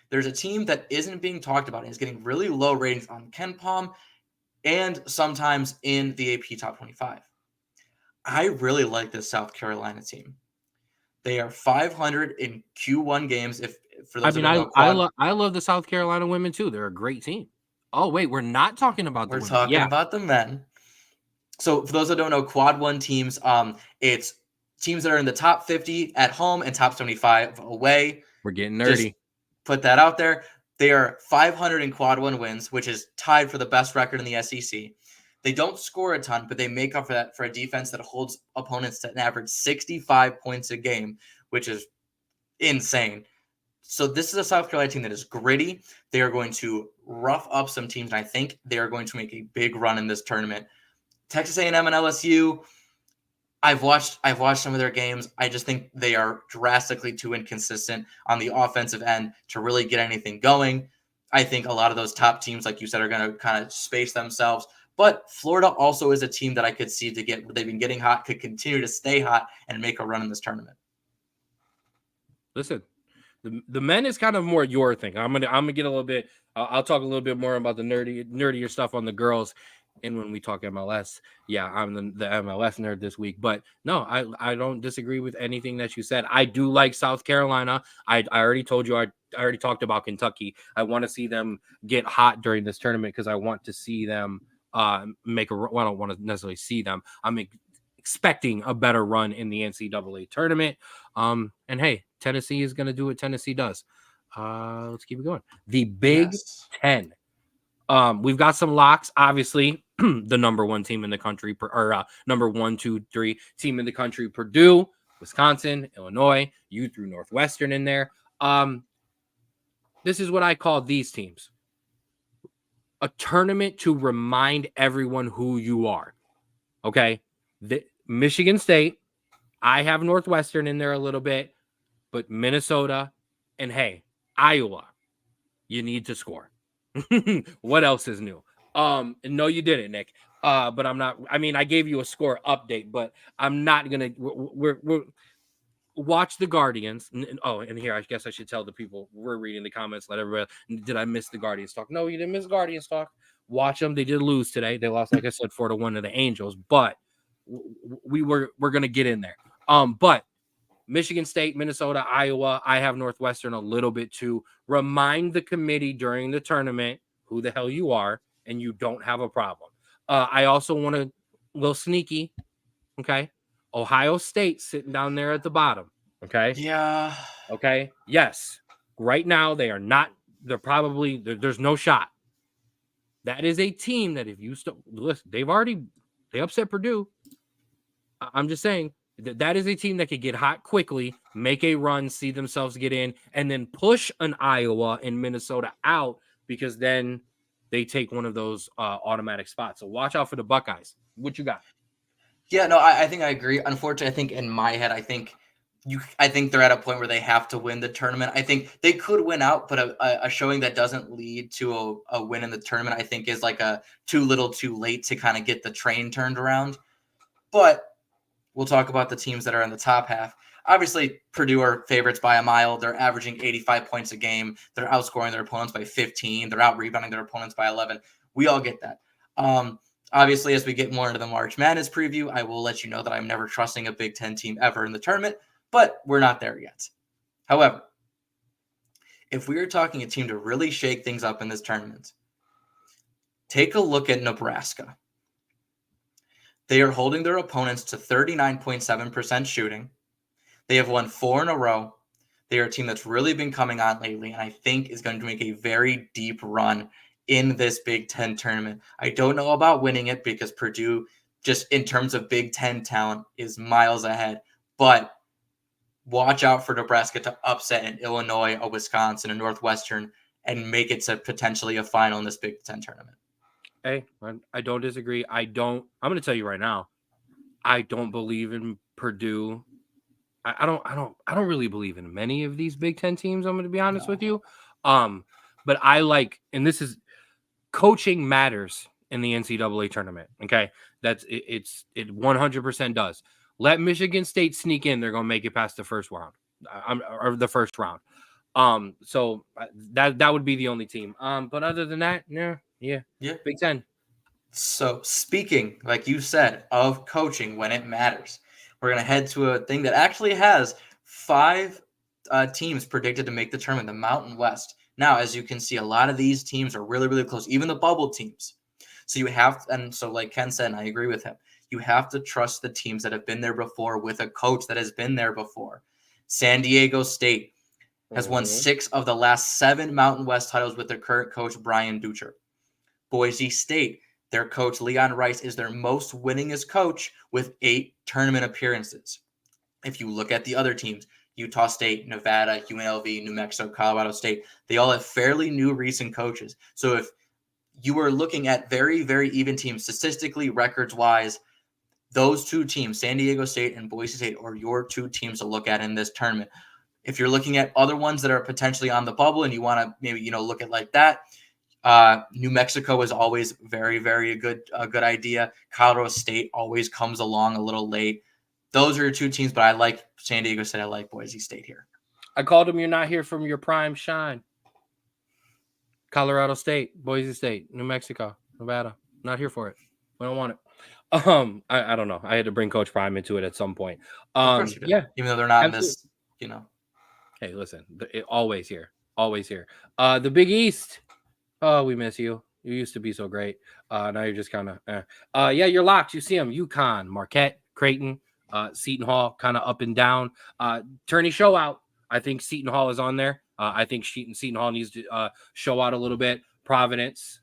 Speaker 2: there's a team that isn't being talked about and is getting really low ratings on KenPom and sometimes in the AP Top 25. I really like this South Carolina team. They are 500 in Q1 games.
Speaker 1: I love the South Carolina women too. They're a great team. Oh wait, we're not talking about the women.
Speaker 2: We're talking about the men. So for those that don't know, Quad 1 teams, it's teams that are in the top 50 at home and top 75 away.
Speaker 1: We're getting nerdy.
Speaker 2: Just put that out there. They are 500 in Quad 1 wins, which is tied for the best record in the SEC. They don't score a ton, but they make up for that for a defense that holds opponents to an average 65 points a game, which is insane. So this is a South Carolina team that is gritty. They are going to rough up some teams, and I think they are going to make a big run in this tournament. Texas A&M and LSU, I've watched some of their games. I just think they are drastically too inconsistent on the offensive end to really get anything going. I think a lot of those top teams, like you said, are going to kind of space themselves. But Florida also is a team that I could see they've been getting hot, could continue to stay hot and make a run in this tournament.
Speaker 1: Listen, the men is kind of more your thing. I'm gonna get a little bit. I'll talk a little bit more about the nerdier stuff on the girls. And when we talk MLS, yeah, I'm the MLS nerd this week. But no, I don't disagree with anything that you said. I do like South Carolina. I already told you. I already talked about Kentucky. I want to see them get hot during this tournament because I want to see them make a. Well, I don't want to necessarily see them. I'm expecting a better run in the NCAA tournament. And hey, Tennessee is going to do what Tennessee does. Let's keep it going. The Big Ten. We've got some locks. Obviously, the number one team in the country, or number 1, 2, 3 team in the country, Purdue, Wisconsin, Illinois. You threw Northwestern in there. This is what I call these teams. A tournament to remind everyone who you are. Okay? Michigan State, I have Northwestern in there a little bit, but Minnesota, and hey, Iowa, you need to score. What else is new? No, you didn't, Nick. But I'm not. I mean, I gave you a score update, but I'm not gonna. We're watch the Guardians. And here I guess I should tell the people we're reading the comments. Let everybody. Did I miss the Guardians talk? No, you didn't miss Guardians talk. Watch them. They did lose today. They lost, like I said, 4-1 to the Angels. But we're gonna get in there. But Michigan State, Minnesota, Iowa, I have Northwestern a little bit to remind the committee during the tournament who the hell you are, and you don't have a problem. I also want to, a little sneaky, okay? Ohio State sitting down there at the bottom, okay?
Speaker 2: Yeah.
Speaker 1: Okay? Yes. Right now, they are not, they're probably, there's no shot. That is a team that if you listen, they upset Purdue. I'm just saying, that is a team that could get hot quickly, make a run, see themselves get in, and then push an Iowa and Minnesota out because then they take one of those automatic spots. So watch out for the Buckeyes. What you got?
Speaker 2: Yeah, no, I think I agree. Unfortunately, I think in my head, I think they're at a point where they have to win the tournament. I think they could win out, but a showing that doesn't lead to a win in the tournament, I think, is like a too little, too late to kind of get the train turned around. But we'll talk about the teams that are in the top half. Obviously, Purdue are favorites by a mile. They're averaging 85 points a game. They're outscoring their opponents by 15. They're out-rebounding their opponents by 11. We all get that. Obviously, as we get more into the March Madness preview, I will let you know that I'm never trusting a Big Ten team ever in the tournament, but we're not there yet. However, if we are talking a team to really shake things up in this tournament, take a look at Nebraska. They are holding their opponents to 39.7% shooting. They have won 4 in a row. They are a team that's really been coming on lately, and I think is going to make a very deep run in this Big Ten tournament. I don't know about winning it because Purdue, just in terms of Big Ten talent, is miles ahead. But watch out for Nebraska to upset an Illinois, a Wisconsin, a Northwestern, and make it to potentially a final in this Big Ten tournament.
Speaker 1: Hey, I don't disagree. I'm going to tell you right now, I don't believe in Purdue. I don't really believe in many of these Big Ten teams. I'm going to be honest with you. But I like, and this is, coaching matters in the NCAA tournament. Okay, it 100% does. Let Michigan State sneak in; they're going to make it past the first round, or the first round. So that would be the only team. But other than that, yeah, Big Ten.
Speaker 2: So speaking, like you said, of coaching when it matters, we're going to head to a thing that actually has 5 teams predicted to make the tournament, the Mountain West. Now, as you can see, a lot of these teams are really, really close, even the bubble teams. So you have, and so like Ken said, and I agree with him, you have to trust the teams that have been there before with a coach that has been there before. San Diego State has won 6 of the last 7 Mountain West titles with their current coach, Brian Dutcher. Boise State, Their coach, Leon Rice, is their most winningest coach with 8 tournament appearances. If you look at the other teams, Utah State, Nevada, UNLV, New Mexico, Colorado State, they all have fairly new recent coaches. So if you are looking at very, very even teams, statistically, records-wise, those 2 teams, San Diego State and Boise State, are your 2 teams to look at in this tournament. If you're looking at other ones that are potentially on the bubble and you want to maybe, look at like that, New Mexico is always very, very good idea. Colorado State always comes along a little late. Those are your 2 teams, but I like San Diego State. I like Boise State here.
Speaker 1: I called them. You're not here from your prime shine. Colorado State, Boise State, New Mexico, Nevada. Not here for it. We don't want it. I don't know. I had to bring Coach Prime into it at some point.
Speaker 2: Of course you did.
Speaker 1: Yeah,
Speaker 2: even though they're not in this,
Speaker 1: Hey, listen, always here. The Big East. Oh, we miss you. You used to be so great. Now you're just kind of. Yeah, you're locked. You see them. UConn, Marquette, Creighton, Seton Hall, kind of up and down. Tourney show out. I think Seton Hall is on there. I think Seton Hall needs to show out a little bit. Providence,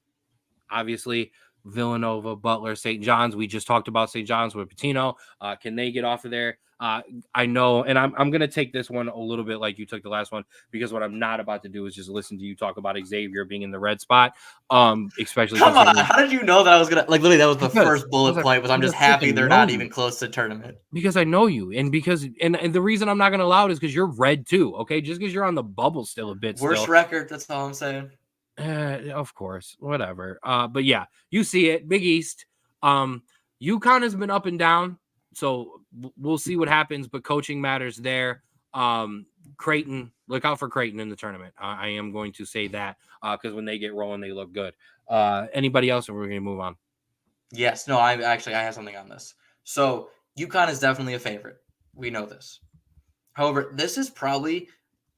Speaker 1: obviously. Villanova, Butler, St. John's. We just talked about St. John's with Patino. Can they get off of there? I know, and I'm going to take this one a little bit like you took the last one, because what I'm not about to do is just listen to you talk about Xavier being in the red spot. Especially.
Speaker 2: Come on, how did you know that I was going to, literally that was the first bullet point, was I'm just happy they're not even close to tournament.
Speaker 1: Because I know you, and because, and the reason I'm not going to allow it is because you're red too, okay? Just because you're on the bubble still a bit.
Speaker 2: Worst record, that's all I'm saying.
Speaker 1: Of course, whatever. But yeah, you see it. Big East. UConn has been up and down, so we'll see what happens. But coaching matters there. Creighton, look out for Creighton in the tournament. I am going to say that because when they get rolling, they look good. Anybody else, or we're going to move on?
Speaker 2: Yes. No. I have something on this. So UConn is definitely a favorite. We know this. However, this is probably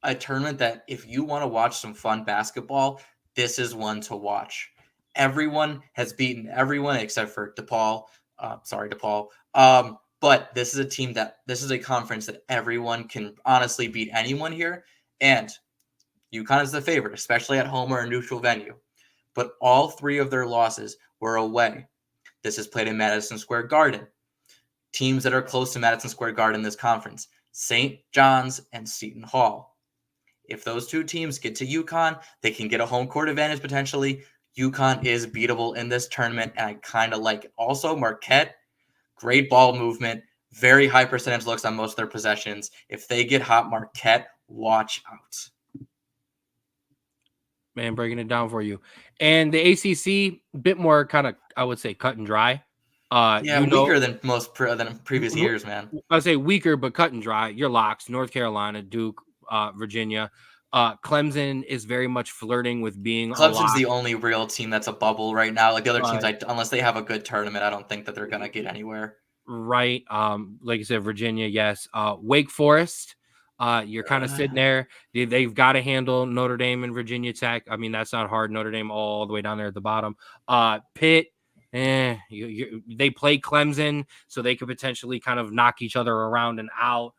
Speaker 2: a tournament that if you want to watch some fun basketball, this is one to watch. Everyone has beaten everyone except for DePaul. Sorry, DePaul. But this is a conference that everyone can honestly beat anyone here. And UConn is the favorite, especially at home or a neutral venue. But all 3 of their losses were away. This is played in Madison Square Garden. Teams that are close to Madison Square Garden in this conference, St. John's and Seton Hall. If those 2 teams get to UConn, they can get a home court advantage potentially. UConn is beatable in this tournament, and I kind of like it. Also, Marquette, great ball movement, very high percentage looks on most of their possessions. If they get hot, Marquette, watch out.
Speaker 1: Man, breaking it down for you. And the ACC, a bit more kind of, I would say, cut and dry.
Speaker 2: Weaker than than previous years, man.
Speaker 1: I would say weaker, but cut and dry. Your locks, North Carolina, Duke, Virginia. Clemson is very much flirting with being
Speaker 2: Clemson's the only real team that's a bubble right now. Like the other teams, unless they have a good tournament, I don't think that they're going to get anywhere.
Speaker 1: Right. Like you said, Virginia, yes. Wake Forest, you're kind of sitting there. They've got to handle Notre Dame and Virginia Tech. I mean, that's not hard. Notre Dame all the way down there at the bottom. Pitt, they play Clemson, so they could potentially kind of knock each other around and out.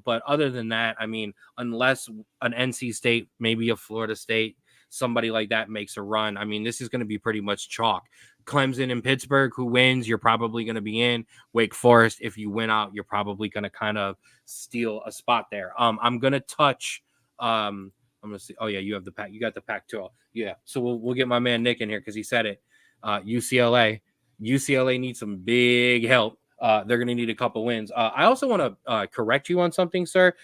Speaker 1: But other than that, I mean, unless an NC State, maybe a Florida State, somebody like that makes a run, I mean, this is going to be pretty much chalk. Clemson and Pittsburgh, who wins, you're probably going to be in. Wake Forest, if you win out, you're probably going to kind of steal a spot there. I'm going to touch. I'm going to see. Oh yeah, you have the pack. You got the Pac-12. Yeah. So we'll get my man Nick in here because he said it. UCLA needs some big help. They're going to need a couple wins. I also want to correct you on something, sir.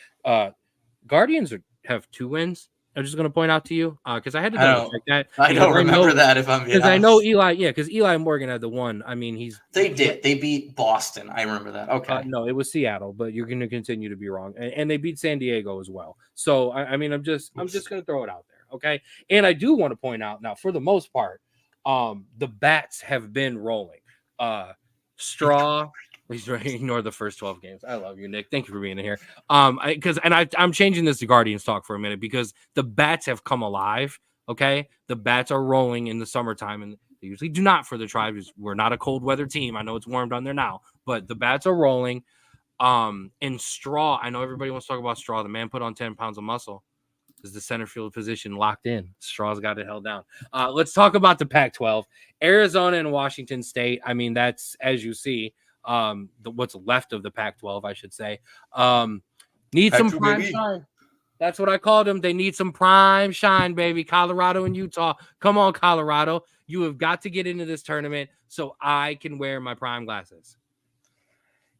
Speaker 1: Guardians have 2 wins. I'm just going to point out to you because I had to double check that.
Speaker 2: I don't remember that if I'm being honest.
Speaker 1: I know Eli. Yeah, because Eli Morgan had the 1. I mean,
Speaker 2: they beat Boston. I remember that. Okay.
Speaker 1: No, it was Seattle, but you're going to continue to be wrong, and they beat San Diego as well. So I mean, I'm just going to throw it out there, okay? And I do want to point out now, for the most part, the bats have been rolling. Straw. Please ignore the first 12 games. I love you, Nick. Thank you for being in here. I'm changing this to Guardians talk for a minute because the bats have come alive. Okay, the bats are rolling in the summertime, and they usually do not for the Tribes. We're not a cold weather team. I know it's warm down there now, but the bats are rolling. And Straw, I know everybody wants to talk about Straw. The man put on 10 pounds of muscle. is the center field position locked in. Straw's got it held down. Let's talk about the Pac-12. Arizona and Washington State. I mean, that's, as you see, what's left of the Pac-12, I should say. Need some prime shine. That's what I called them. They need some prime shine, baby. Colorado and Utah. Come on, Colorado. You have got to get into this tournament so I can wear my prime glasses.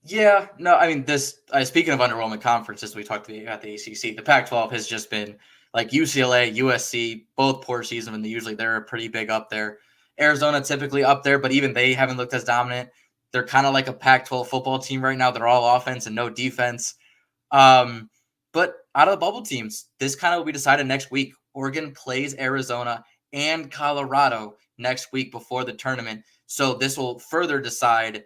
Speaker 2: Yeah, no, I mean, speaking of underwhelming conferences, we talked about the ACC. The Pac-12 has just been like UCLA, USC, both poor season, and usually they're pretty big up there. Arizona typically up there, but even they haven't looked as dominant. They're kind of like a Pac-12 football team right now. They're all offense and no defense. But out of the bubble teams, this kind of will be decided next week. Oregon plays Arizona and Colorado next week before the tournament. So this will further decide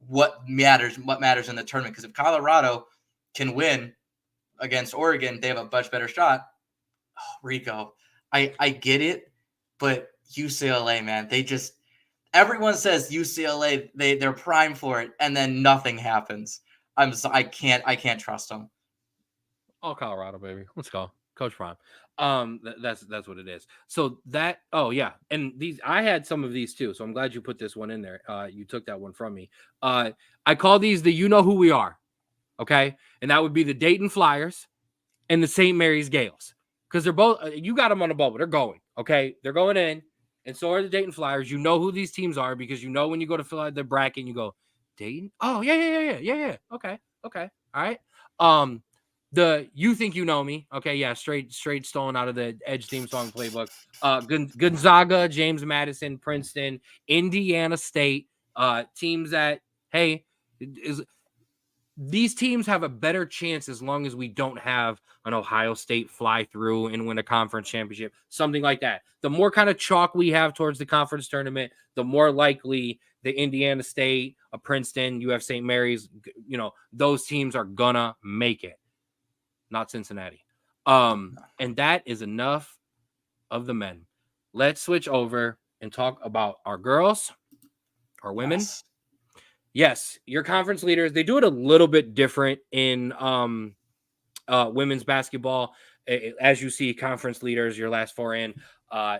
Speaker 2: what matters in the tournament. Because if Colorado can win against Oregon, they have a much better shot. Oh, Rico, I get it, but UCLA, man, everyone says UCLA, they're prime for it, and then nothing happens. I can't trust them.
Speaker 1: All Colorado, baby. Let's go. Coach Prime. That's what it is. So that, oh yeah. And these, I had some of these too. So I'm glad you put this one in there. You took that one from me. I call these the you know who we are. Okay. And that would be the Dayton Flyers and the St. Mary's Gales. Because they're both, you got them on the bubble. They're going. Okay. They're going in. And so are the Dayton Flyers. You know who these teams are because you know when you go to fill out the bracket and you go, Dayton? Oh, yeah. Okay. All right. The you think you know me. Okay, yeah, straight stolen out of the Edge theme song playbook. Gonzaga, James Madison, Princeton, Indiana State, teams that, hey, these teams have a better chance as long as we don't have an Ohio State fly through and win a conference championship, something like that. The more kind of chalk we have towards the conference tournament, the more likely the Indiana State, a Princeton, you have St. Mary's, those teams are gonna make it. Not Cincinnati. And that is enough of the men. Let's switch over and talk about our girls, our women. Yes, your conference leaders, they do it a little bit different in women's basketball. As you see, conference leaders, your last four in,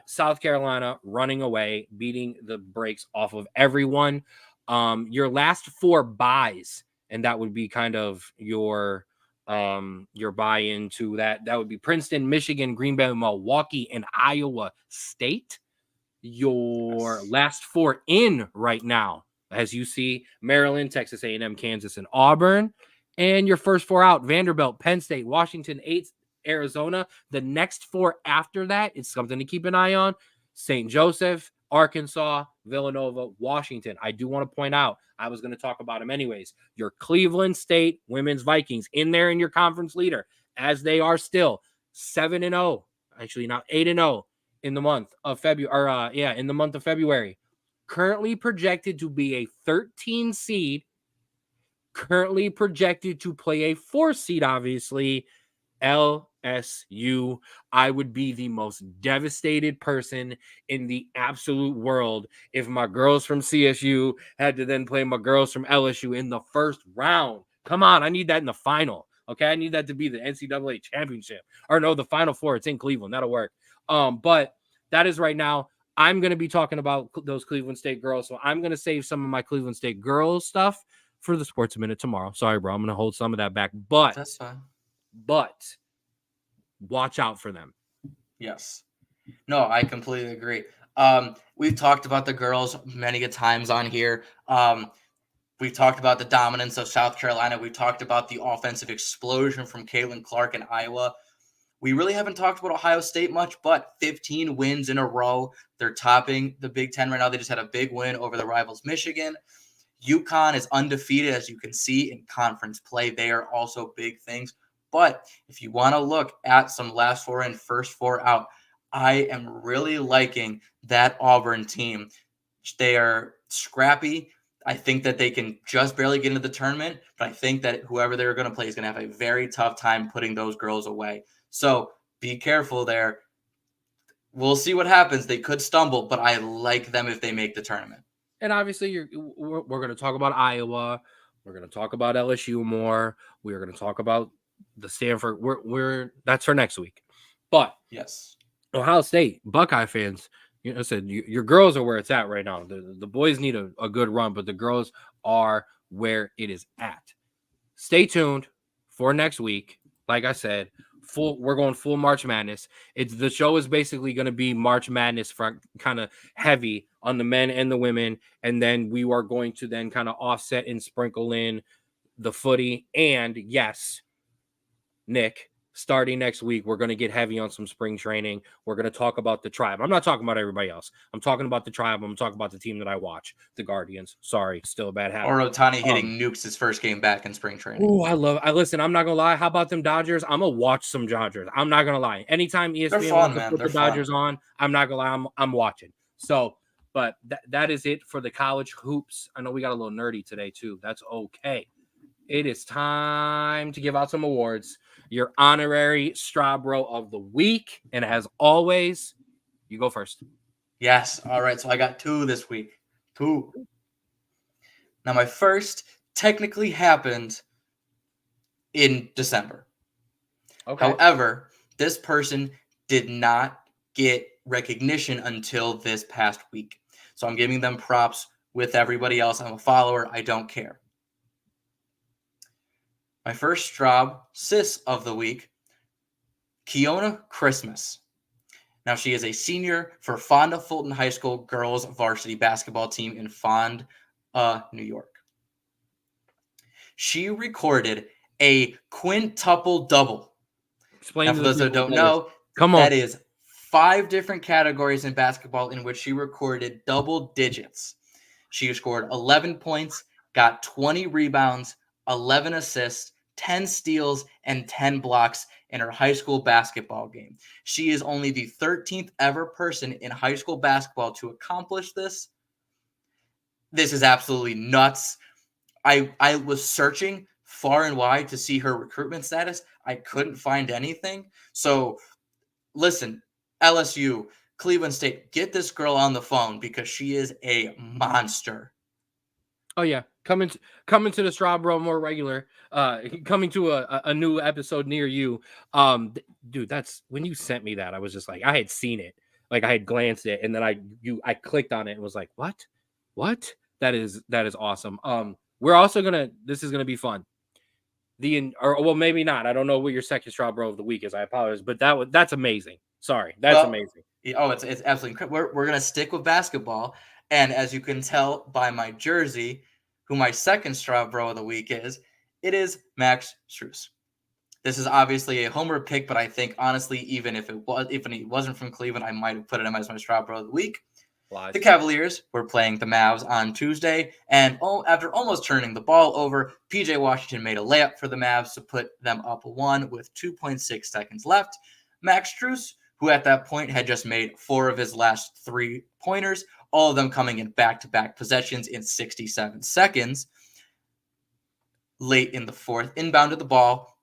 Speaker 1: South Carolina running away, beating the brakes off of everyone. Your last four buys, and that would be kind of your buy-in to that would be Princeton, Michigan, Green Bay, Milwaukee, and Iowa State. Your last four in right now, as you see, Maryland, Texas A&M, Kansas, and Auburn. And your first four out, Vanderbilt, Penn State, Washington, Arizona. The next four after that, it's something to keep an eye on. St. Joseph, Arkansas, Villanova, Washington. I do want to point out, I was going to talk about them anyways. Your Cleveland State women's Vikings in there in your conference leader, as they are still 7-0, actually not 8-0 in the month of February. In the month of February, currently projected to be a 13 seed, currently projected to play a 4 seed, obviously. LSU. I would be the most devastated person in the absolute world if my girls from CSU had to then play my girls from LSU in the first round. Come on, I need that in the final. Okay, I need that to be the NCAA championship. Or no, the Final Four. It's in Cleveland. That'll work. But that is right now. I'm going to be talking about those Cleveland State girls, so I'm going to save some of my Cleveland State girls stuff for the Sports Minute tomorrow. Sorry, bro. I'm going to hold some of that back. But
Speaker 2: that's fine.
Speaker 1: But watch out for them.
Speaker 2: Yes. No, I completely agree. We've talked about the girls many times on here. We've talked about the dominance of South Carolina. We've talked about the offensive explosion from Caitlin Clark in Iowa. We really haven't talked about Ohio State much, but 15 wins in a row. They're topping the Big Ten right now. They just had a big win over the rivals Michigan. UConn is undefeated, as you can see, in conference play. They are also big things. But if you want to look at some last four in, first four out, I am really liking that Auburn team. They are scrappy. I think that they can just barely get into the tournament, but I think that whoever they're going to play is going to have a very tough time putting those girls away. So be careful there. We'll see what happens. They could stumble, but I like them if they make the tournament.
Speaker 1: And obviously, we're going to talk about Iowa. We're going to talk about LSU more. We're going to talk about the Stanford. That's for next week. But
Speaker 2: Yes.
Speaker 1: Ohio State Buckeye fans, I said your girls are where it's at right now. The boys need a good run, but the girls are where it is at. Stay tuned for next week. Like I said, we're going full March Madness. The show is basically going to be March Madness front, kind of heavy on the men and the women, and then we are going to then kind of offset and sprinkle in the footy. And yes, Nick, starting next week, we're going to get heavy on some spring training. We're going to talk about the Tribe. I'm not talking about everybody else. I'm talking about the Tribe. I'm talking about the team that I watch, the Guardians. Sorry, still a bad habit.
Speaker 2: Or Ohtani hitting nukes his first game back in spring training.
Speaker 1: Oh, listen, I'm not going to lie. How about them Dodgers? I'm going to watch some Dodgers. I'm not going to lie. Anytime ESPN wants to put the Dodgers on, I'm not going to lie. I'm watching. So, but that is it for the college hoops. I know we got a little nerdy today, too. That's okay. It is time to give out some awards. Your honorary Straub Bro of the week. And as always, you go first.
Speaker 2: Yes. All right. So I got 2 this week. 2. Now, my first technically happened in December.
Speaker 1: Okay.
Speaker 2: However, this person did not get recognition until this past week. So I'm giving them props with everybody else. I'm a follower. I don't care. My first Straub Sis of the week, Kiona Christmas. Now, she is a senior for Fonda Fulton High School girls varsity basketball team in Fonda, New York. She recorded a quintuple double.
Speaker 1: Explain
Speaker 2: now, for those that don't know,
Speaker 1: come on.
Speaker 2: That is 5 different categories in basketball in which she recorded double digits. She scored 11 points, got 20 rebounds, 11 assists, 10 steals, and 10 blocks in her high school basketball game. She is only the 13th ever person in high school basketball to accomplish this. This is absolutely nuts. I was searching far and wide to see her recruitment status. I couldn't find anything. So, listen, LSU, Cleveland State, get this girl on the phone because she is a monster.
Speaker 1: Oh, yeah. Coming to the Straub Bro more regular. Coming to a new episode near you. Dude, that's when you sent me that. I was just like, I had seen it. Like I had glanced at it, and then I clicked on it and was like, what? That is awesome. We're also this is gonna be fun. Well, maybe not. I don't know what your second Straub Bro of the week is. I apologize, but that's amazing. Sorry, that's amazing.
Speaker 2: Oh, it's absolutely incredible. We're gonna stick with basketball, and as you can tell by my jersey, who my second Straub Bro of the week is, it is Max Strus. This is obviously a homer pick, but I think honestly, even if he wasn't from Cleveland, I might have put him as my Straub Bro of the week. The Cavaliers were playing the Mavs on Tuesday, and after almost turning the ball over, PJ Washington made a layup for the Mavs to put them up 1 with 2.6 seconds left. Max Strus, who at that point had just made 4 of his last 3 pointers, all of them coming in back-to-back possessions in 67 seconds, late in the fourth, inbounded the ball,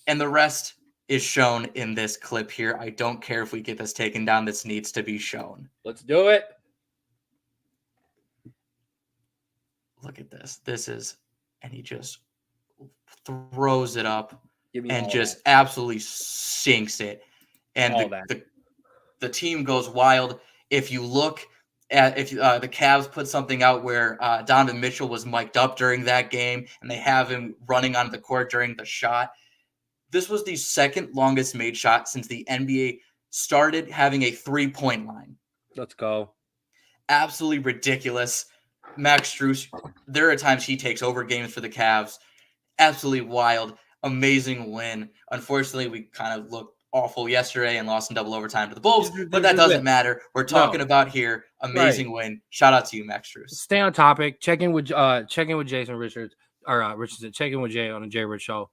Speaker 2: and the rest is shown in this clip here. I don't care if we get this taken down. This needs to be shown.
Speaker 1: Let's do it.
Speaker 2: Look at this. And he just throws it up and just absolutely sinks it. And the team goes wild. If you look at the Cavs put something out where Donovan Mitchell was mic'd up during that game, and they have him running onto the court during the shot. This was the second longest made shot since the NBA started having a 3-point line.
Speaker 1: Let's go.
Speaker 2: Absolutely ridiculous. Max Strus, there are times he takes over games for the Cavs. Absolutely wild. Amazing win. Unfortunately, we kind of looked awful yesterday and lost in double overtime to the Bulls, but that doesn't matter. We're talking about here. Amazing win. Shout out to you, Max Strus.
Speaker 1: Stay on topic. Check in with Jason Richards, or Richardson. Check in with Jay on the Jay Rich show.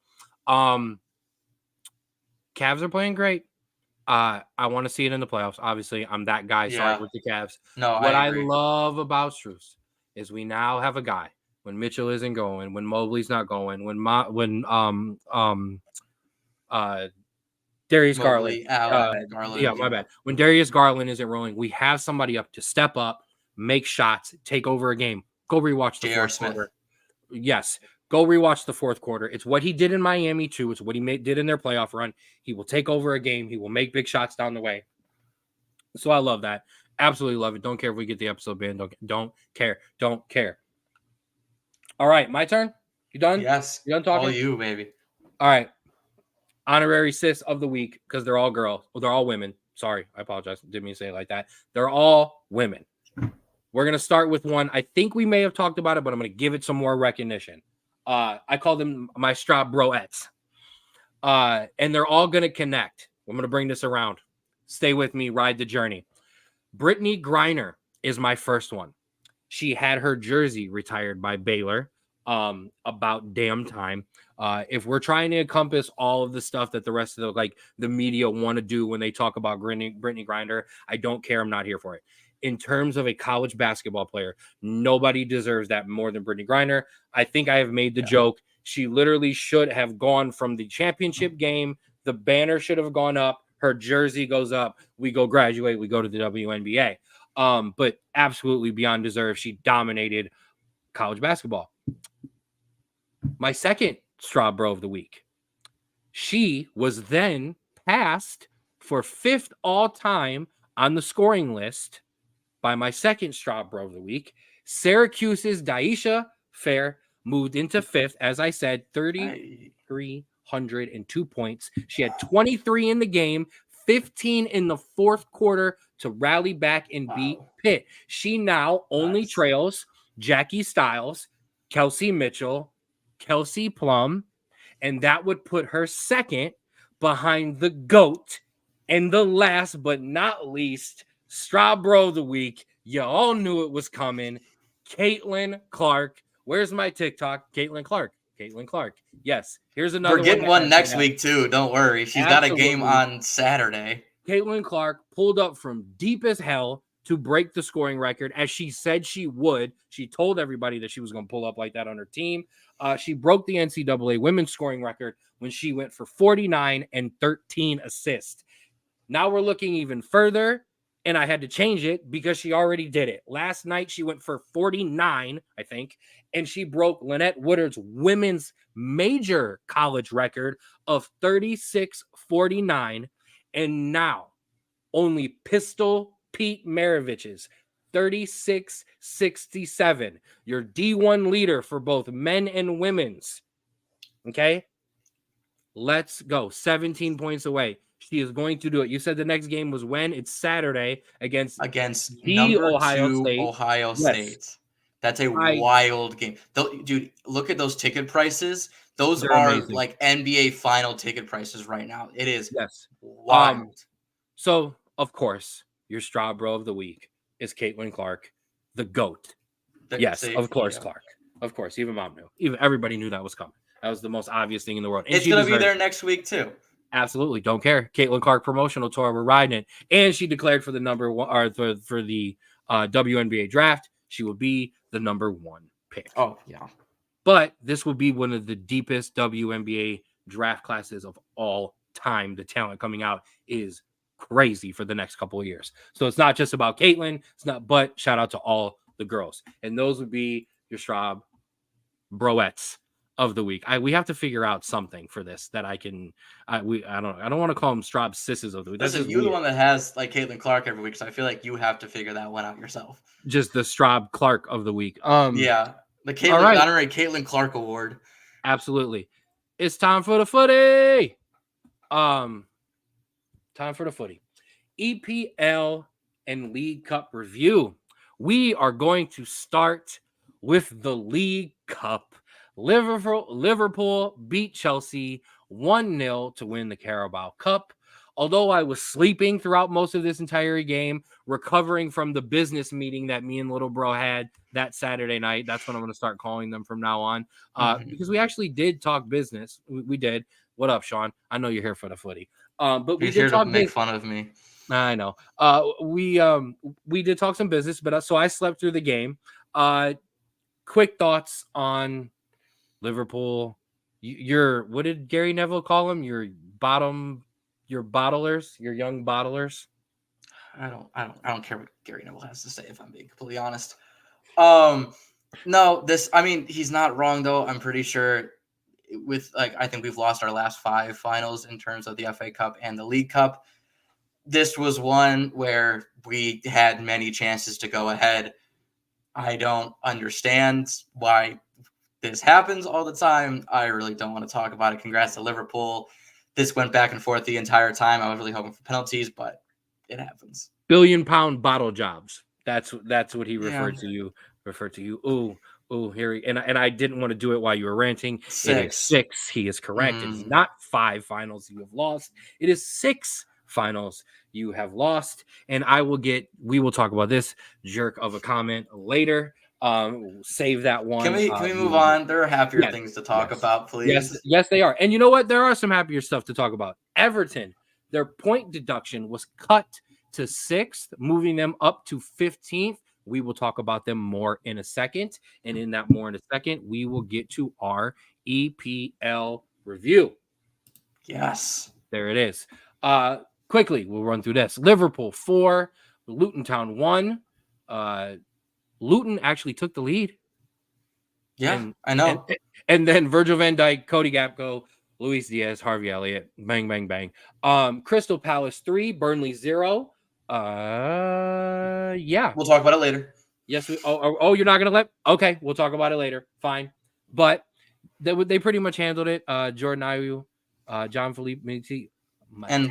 Speaker 1: Cavs are playing great. I want to see it in the playoffs. Obviously, I'm that guy. Sorry with the Cavs.
Speaker 2: No,
Speaker 1: what I love about Strus is we now have a guy when Mitchell isn't going, when Mobley's not going, when Darius Garland. Yeah, my bad. When Darius Garland isn't rolling, we have somebody up to step up, make shots, take over a game. Go rewatch the fourth quarter. Yes. Go rewatch the fourth quarter. It's what he did in Miami too. It's what he did in their playoff run. He will take over a game. He will make big shots down the way. So I love that. Absolutely love it. Don't care if we get the episode banned. Don't care. Don't care. All right, my turn. You done?
Speaker 2: Yes.
Speaker 1: You done talking?
Speaker 2: All you, baby.
Speaker 1: All right. Honorary sis of the week, because they're all girls. Well, they're all women. Sorry, I apologize. Didn't mean to say it like that. They're all women. We're going to start with one. I think we may have talked about it, but I'm going to give it some more recognition. I call them my Straub Broettes. And they're all going to connect. I'm going to bring this around. Stay with me. Ride the journey. Brittany Griner is my first one. She had her jersey retired by Baylor about damn time. If we're trying to encompass all of the stuff that the rest of the media want to do when they talk about Brittany Griner, I don't care. I'm not here for it. In terms of a college basketball player, nobody deserves that more than Brittany Griner. I think I have made the joke. She literally should have gone from the championship game. The banner should have gone up. Her jersey goes up. We go graduate. We go to the WNBA. But absolutely beyond deserved. She dominated college basketball. My second Straub Bro of the week. She was then passed for 5th all-time on the scoring list by my second Straub Bro of the week. Syracuse's Daisha Fair moved into 5th, as I said, 3,302 points. She had 23 in the game, 15 in the fourth quarter to rally back and beat Pitt. She now only trails Jackie Stiles, Kelsey Mitchell, Kelsey Plum, and that would put her second behind the GOAT and the last but not least Straub Bro of the week. You all knew it was coming. Caitlin Clark. Where's my TikTok? Caitlin Clark. Yes. Here's another one.
Speaker 2: We're getting one next week, too. Don't worry. She's got a game on Saturday.
Speaker 1: Caitlin Clark pulled up from deep as hell to break the scoring record, as she said she would. She told everybody that she was going to pull up like that on her team. She broke the NCAA women's scoring record when she went for 49 and 13 assists. Now we're looking even further, and I had to change it because she already did it. Last night, she went for 49, I think, and she broke Lynette Woodard's women's major college record of 36-49. And now only Pistol Pete Maravich's 36-67. Your D1 leader for both men and women's. Okay? Let's go. 17 points away. She is going to do it. You said the next game was when? It's Saturday against
Speaker 2: the number
Speaker 1: Ohio
Speaker 2: 2
Speaker 1: State.
Speaker 2: Ohio State. That's a wild game. Dude, look at those ticket prices. Those are amazing. Like NBA final ticket prices right now. It is wild.
Speaker 1: So, of course, your Straub Bro of the week is Caitlin Clark, the GOAT. Of course, Clark. Of course, even mom knew. Even everybody knew that was coming. That was the most obvious thing in the world. And
Speaker 2: it's going to be there next week, too.
Speaker 1: Absolutely. Don't care. Caitlin Clark promotional tour. We're riding it. And she declared for the number one, or for the WNBA draft. She will be the number 1 pick.
Speaker 2: Oh, yeah.
Speaker 1: But this will be one of the deepest WNBA draft classes of all time. The talent coming out is crazy for the next couple of years. So it's not just about Caitlin. But shout out to all the girls. And those would be your Straub Broettes of the week. We have to figure out something for this that I can. I don't want to call them Straub Sisses of the week.
Speaker 2: Listen, you're the one that has like Caitlin Clark every week, so I feel like you have to figure that one out yourself.
Speaker 1: Just the Straub Clark of the week.
Speaker 2: Yeah, the honorary Caitlin Clark Award.
Speaker 1: Absolutely. It's time for the footy. EPL and League Cup review. We are going to start with the League Cup. Liverpool beat Chelsea 1-0 to win the Carabao Cup. Although I was sleeping throughout most of this entire game, recovering from the business meeting that me and Little Bro had that Saturday night. That's what I'm going to start calling them from now on. Because we actually did talk business. We did. What up, Sean? I know you're here for the footy. But we did talk
Speaker 2: to make fun of me.
Speaker 1: I know. We did talk some business, but so I slept through the game. Quick thoughts on Liverpool. What did Gary Neville call them? Your bottlers, your young bottlers.
Speaker 2: I don't care what Gary Neville has to say, if I'm being completely honest. No, he's not wrong though. I'm pretty sure I think we've lost our last 5 finals in terms of the FA Cup and the League Cup. This was one where we had many chances to go ahead. I don't understand why this happens all the time. I really don't want to talk about it. Congrats to Liverpool. This went back and forth the entire time. I was really hoping for penalties, but it happens.
Speaker 1: £1 billion bottle jobs. That's what he
Speaker 2: Yeah.
Speaker 1: referred to you. Ooh, here and I didn't want to do it while you were ranting.
Speaker 2: 6.
Speaker 1: It is 6. He is correct. It is not 5 finals you have lost. It is 6 finals you have lost. And we will talk about this jerk of a comment later. Save that one.
Speaker 2: Can we move on? There are happier things to talk about, please.
Speaker 1: Yes, they are. And you know what? There are some happier stuff to talk about. Everton, their point deduction was cut to 6th, moving them up to 15th. We will talk about them more in a second. And in that more in a second, we will get to our EPL review.
Speaker 2: Yes.
Speaker 1: There it is. Quickly, we'll run through this. Liverpool 4, Luton Town 1. Luton actually took the lead.
Speaker 2: Yeah, I know.
Speaker 1: And then Virgil van Dijk, Cody Gakpo, Luis Diaz, Harvey Elliott, bang, bang, bang. Crystal Palace 3, Burnley 0. Yeah.
Speaker 2: We'll talk about it later.
Speaker 1: Yes. You're not going to let? Okay, we'll talk about it later. Fine. But they pretty much handled it. Jordan Ayew, John Philippe Miti,
Speaker 2: and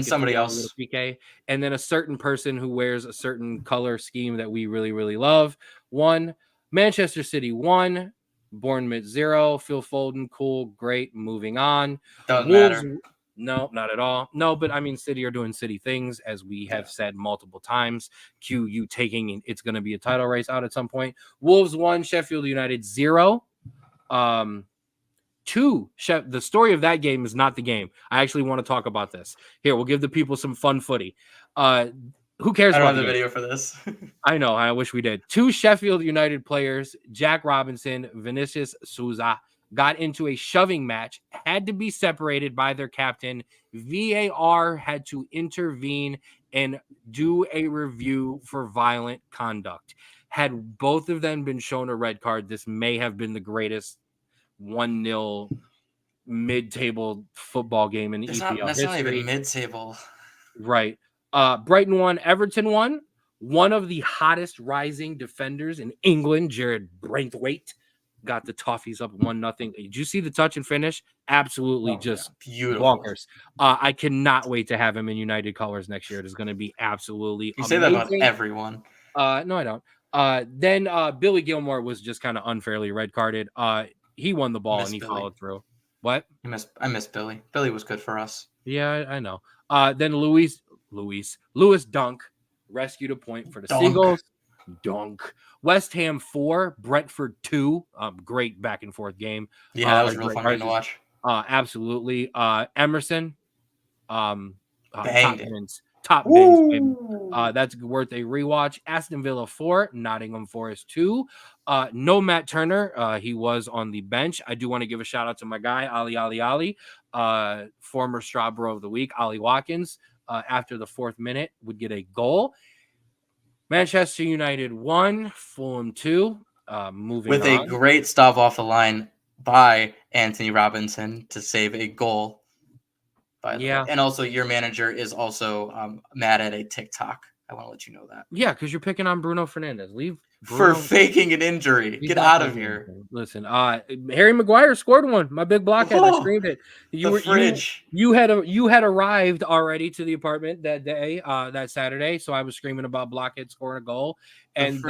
Speaker 2: somebody else.
Speaker 1: PK. And then a certain person who wears a certain color scheme that we really, really love. 1. Manchester City 1. Bournemouth 0. Phil Foden, cool, great. Moving on.
Speaker 2: Doesn't matter.
Speaker 1: No, not at all. No, but I mean, City are doing City things, as we have said multiple times. You taking it's going to be a title race out at some point. Wolves 1, Sheffield United 0. 2. The story of that game is not the game. I actually want to talk about this. Here, we'll give the people some fun footy. Who cares?
Speaker 2: I don't have the video for this.
Speaker 1: I know. I wish we did. 2 Sheffield United players, Jack Robinson, Vinicius Souza, got into a shoving match, had to be separated by their captain. VAR had to intervene and do a review for violent conduct. Had both of them been shown a red card, this may have been the greatest 1-0 mid-table football game in EPL
Speaker 2: that's
Speaker 1: history.
Speaker 2: not even mid-table.
Speaker 1: Right. Brighton 1, Everton 1. One of the hottest rising defenders in England, Jared Braithwaite, got the Toffees up 1-0. Did you see the touch and finish? Absolutely,
Speaker 2: beautiful.
Speaker 1: Bonkers. I cannot wait to have him in United colors next year. It is going to be absolutely amazing.
Speaker 2: Say that about everyone.
Speaker 1: No, I don't. Then Billy Gilmore was just kind of unfairly red carded. He won the ball and he followed through. What?
Speaker 2: I miss Billy. Billy was good for us.
Speaker 1: Yeah, I know. Then Lewis Dunk rescued a point for the Seagulls. Dunk. West Ham 4, Brentford 2. Great back and forth game.
Speaker 2: Yeah, that was real fun to watch.
Speaker 1: Absolutely. Emerson. Top bins. That's worth a rewatch. Aston Villa 4, Nottingham Forest 2. No Matt Turner. He was on the bench. I do want to give a shout out to my guy, Ali, former Straub Bro of the week, Ollie Watkins. After the 4th minute, would get a goal. Manchester United 1, Fulham 2. Moving
Speaker 2: with
Speaker 1: on.
Speaker 2: A great stop off the line by Anthony Robinson to save a goal. And also your manager is also mad at a TikTok. I want to let you know that.
Speaker 1: Yeah, because you're picking on Bruno Fernandes. Leave
Speaker 2: Bruno. For faking an injury. Get out of here.
Speaker 1: Listen, Harry Maguire scored one. My big blockhead. I screamed it. You had arrived already to the apartment that day, that Saturday. So I was screaming about blockhead scoring a goal, and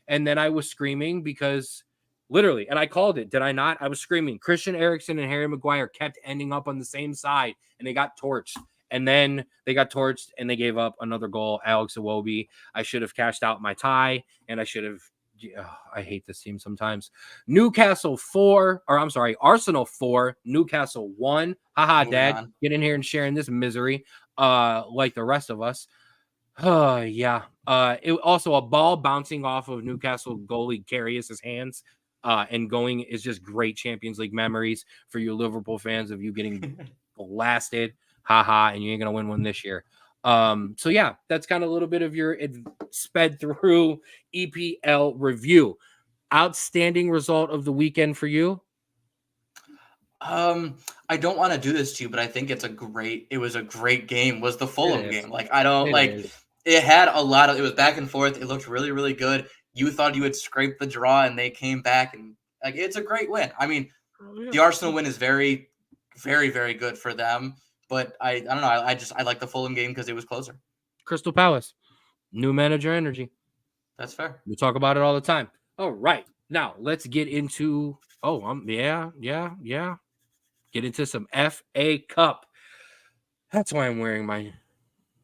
Speaker 1: then I was screaming because literally, and I called it. Did I not? I was screaming. Christian Eriksen and Harry Maguire kept ending up on the same side, and they got torched. And then they got torched and they gave up another goal. Alex Iwobi. I should have cashed out my tie, and I should have. I hate this team sometimes. Arsenal 4, Newcastle 1. Haha, Dad, get in here and sharing this misery, like the rest of us. Yeah. It also a ball bouncing off of Newcastle goalie Karius's hands. And going is just great Champions League memories for you Liverpool fans of you getting blasted. Haha, and you ain't gonna win one this year. So yeah, that's kind of a little bit of your sped through EPL review. Outstanding result of the weekend for you?
Speaker 2: I don't want to do this to you, but I think it was a great game. Was the
Speaker 1: It
Speaker 2: Fulham
Speaker 1: is.
Speaker 2: game? Like I don't
Speaker 1: It
Speaker 2: like
Speaker 1: is.
Speaker 2: it had a lot of it was back and forth. It looked really, really good. You thought you would scrape the draw, and they came back, and like it's a great win. I mean, the Arsenal win is very, very, very good for them. But I don't know. I like the Fulham game because it was closer.
Speaker 1: Crystal Palace, new manager energy.
Speaker 2: That's fair.
Speaker 1: We talk about it all the time. All right, now let's get into. Yeah. Get into some FA Cup. That's why I'm wearing my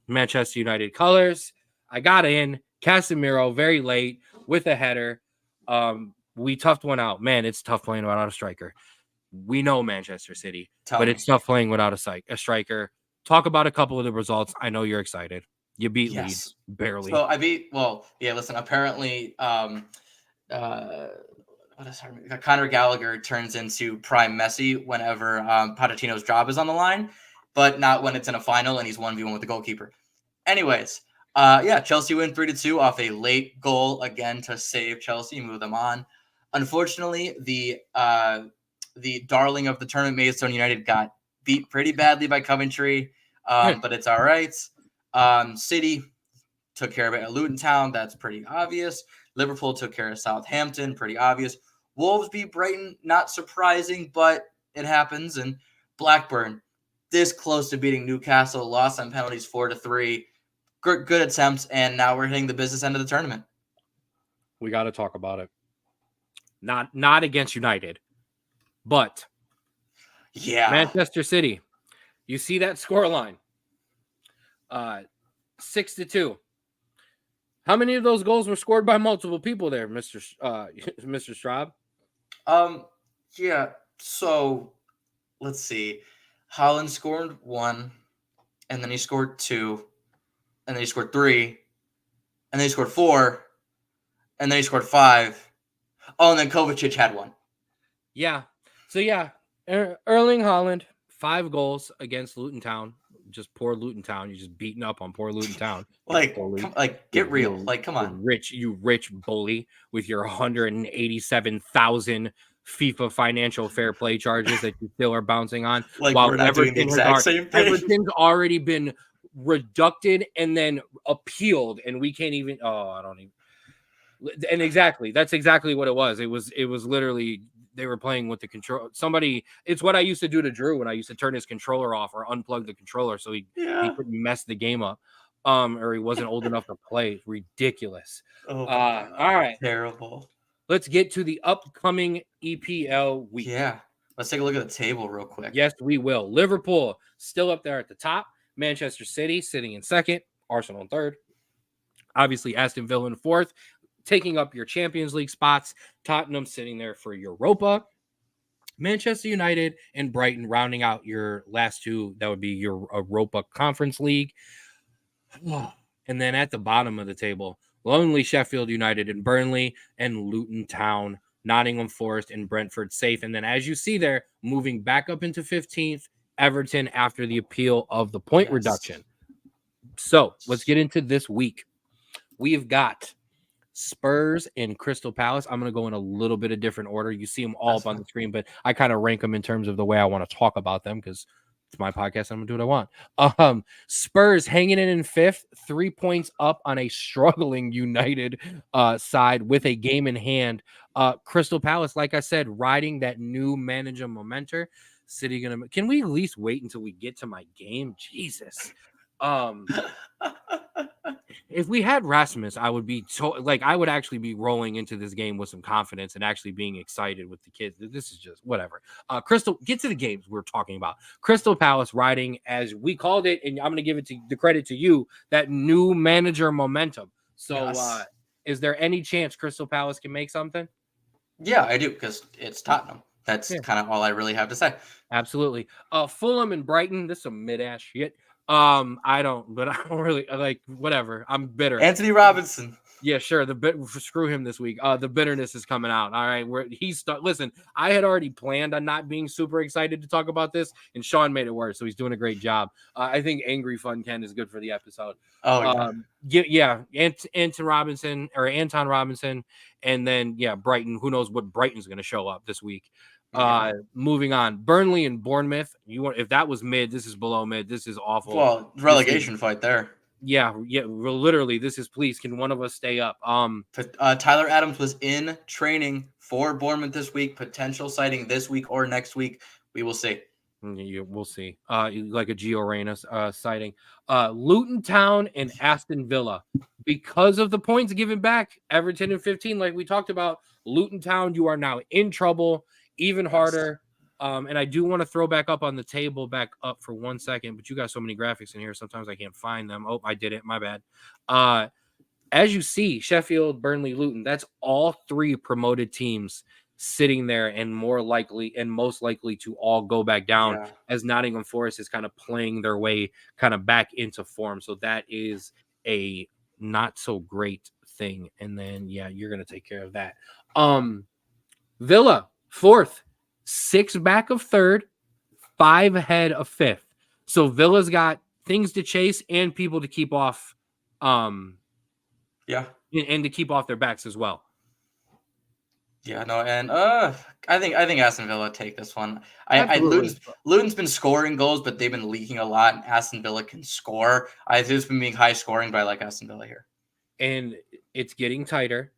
Speaker 1: Manchester United colors. I got in Casemiro very late with a header. We toughed one out. Man, it's tough playing without a striker. We know Manchester City, but it's tough playing without a striker. Talk about a couple of the results. I know you're excited. You beat Leeds barely.
Speaker 2: So I beat. Well, yeah. Listen. Apparently, Conor Gallagher turns into prime Messi whenever Pochettino's job is on the line, but not when it's in a final and he's 1v1 with the goalkeeper. Anyways, Chelsea win 3-2 off a late goal again to save Chelsea, move them on. Unfortunately, the darling of the tournament, Maidstone United, got beat pretty badly by Coventry, but it's all right. City took care of it at Luton Town. That's pretty obvious. Liverpool took care of Southampton. Pretty obvious. Wolves beat Brighton. Not surprising, but it happens. And Blackburn, this close to beating Newcastle, lost on penalties 4-3. Good attempts, and now we're hitting the business end of the tournament.
Speaker 1: We got to talk about it. Not against United, but Manchester City. You see that scoreline? 6-2. How many of those goals were scored by multiple people there, Mr. Straub?
Speaker 2: Yeah. So let's see. Haaland scored 1, and then he scored 2, and then he scored 3, and then he scored 4, and then he scored 5. Oh, and then Kovacic had 1.
Speaker 1: Yeah. So yeah, Erling Haaland, 5 goals against Luton Town. Just poor Luton Town. You're just beating up on poor Luton Town.
Speaker 2: Get real. Like, come on.
Speaker 1: You rich bully with your 187,000 FIFA financial fair play charges that you still are bouncing on.
Speaker 2: Like, while we're not doing the exact same thing.
Speaker 1: Everything's already been reducted and then appealed, and we can't even. Oh, I don't even. And exactly, that's exactly what it was. It was literally. They were playing with the control. It's what I used to do to Drew when I used to turn his controller off or unplug the controller so he couldn't mess the game up. Or he wasn't old enough to play. Ridiculous.
Speaker 2: All
Speaker 1: right.
Speaker 2: Terrible.
Speaker 1: Let's get to the upcoming EPL week.
Speaker 2: Yeah. Let's take a look at the table real quick.
Speaker 1: Yes, we will. Liverpool still up there at the top. Manchester City sitting in second. Arsenal in third. Obviously, Aston Villa in fourth. Taking up your Champions League spots. Tottenham sitting there for Europa. Manchester United and Brighton rounding out your last two. That would be your Europa Conference League. And then at the bottom of the table, lonely Sheffield United and Burnley and Luton Town, Nottingham Forest and Brentford safe. And then as you see there, moving back up into 15th, Everton after the appeal of the point reduction. So let's get into this week. We've got Spurs and Crystal Palace. I'm going to go in a little bit of different order. You see them all up on the screen, but I kind of rank them in terms of the way I want to talk about them because it's my podcast. I'm going to do what I want. Spurs hanging in fifth, 3 points up on a struggling United side with a game in hand. Crystal Palace, like I said, riding that new manager momentum. City can we at least wait until we get to my game? Jesus. If we had Rasmus, I would be I would actually be rolling into this game with some confidence and actually being excited with the kids. This is just whatever. Crystal, get to the games we're talking about. Crystal Palace riding, as we called it, and I'm going to give it the credit to you, that new manager momentum. So, is there any chance Crystal Palace can make something?
Speaker 2: Yeah, I do, because it's Tottenham. That's kind of all I really have to say.
Speaker 1: Absolutely. Fulham and Brighton, this is some mid-ass shit. I don't really like whatever. I'm bitter.
Speaker 2: Anthony Robinson.
Speaker 1: Yeah, sure. Screw him this week. The bitterness is coming out. All right, listen, I had already planned on not being super excited to talk about this, and Sean made it worse, so he's doing a great job. I think Angry Fun Ken is good for the episode.
Speaker 2: Oh yeah.
Speaker 1: Yeah. Anton Robinson, and then Brighton. Who knows what Brighton's going to show up this week? Moving on, Burnley and Bournemouth. If that was mid, this is below mid. This is awful.
Speaker 2: Well, relegation fight there.
Speaker 1: Yeah. Literally, this is please. Can one of us stay up?
Speaker 2: Tyler Adams was in training for Bournemouth this week. Potential sighting this week or next week. We will see.
Speaker 1: We'll see. Like a Gio Reyna sighting. Luton Town and Aston Villa. Because of the points given back, Everton in 15, like we talked about, Luton Town, you are now in trouble, even harder. And I do want to throw back up on the table, back up for 1 second, but you got so many graphics in here, sometimes I can't find them. Oh, I did it. My bad. As you see, Sheffield, Burnley, Luton, that's all three promoted teams sitting there and most likely to all go back down as Nottingham Forest is kind of playing their way kind of back into form. So that is a not so great thing. And then, you're going to take care of that. Villa, 4th, 6 back of 3rd, 5 ahead of 5th. So Villa's got things to chase and people to keep off. And to keep off their backs as well.
Speaker 2: Yeah, no, and I think Aston Villa take this one. Luton's been scoring goals, but they've been leaking a lot, and Aston Villa can score. It's been being high scoring, but I like Aston Villa here.
Speaker 1: And it's getting tighter.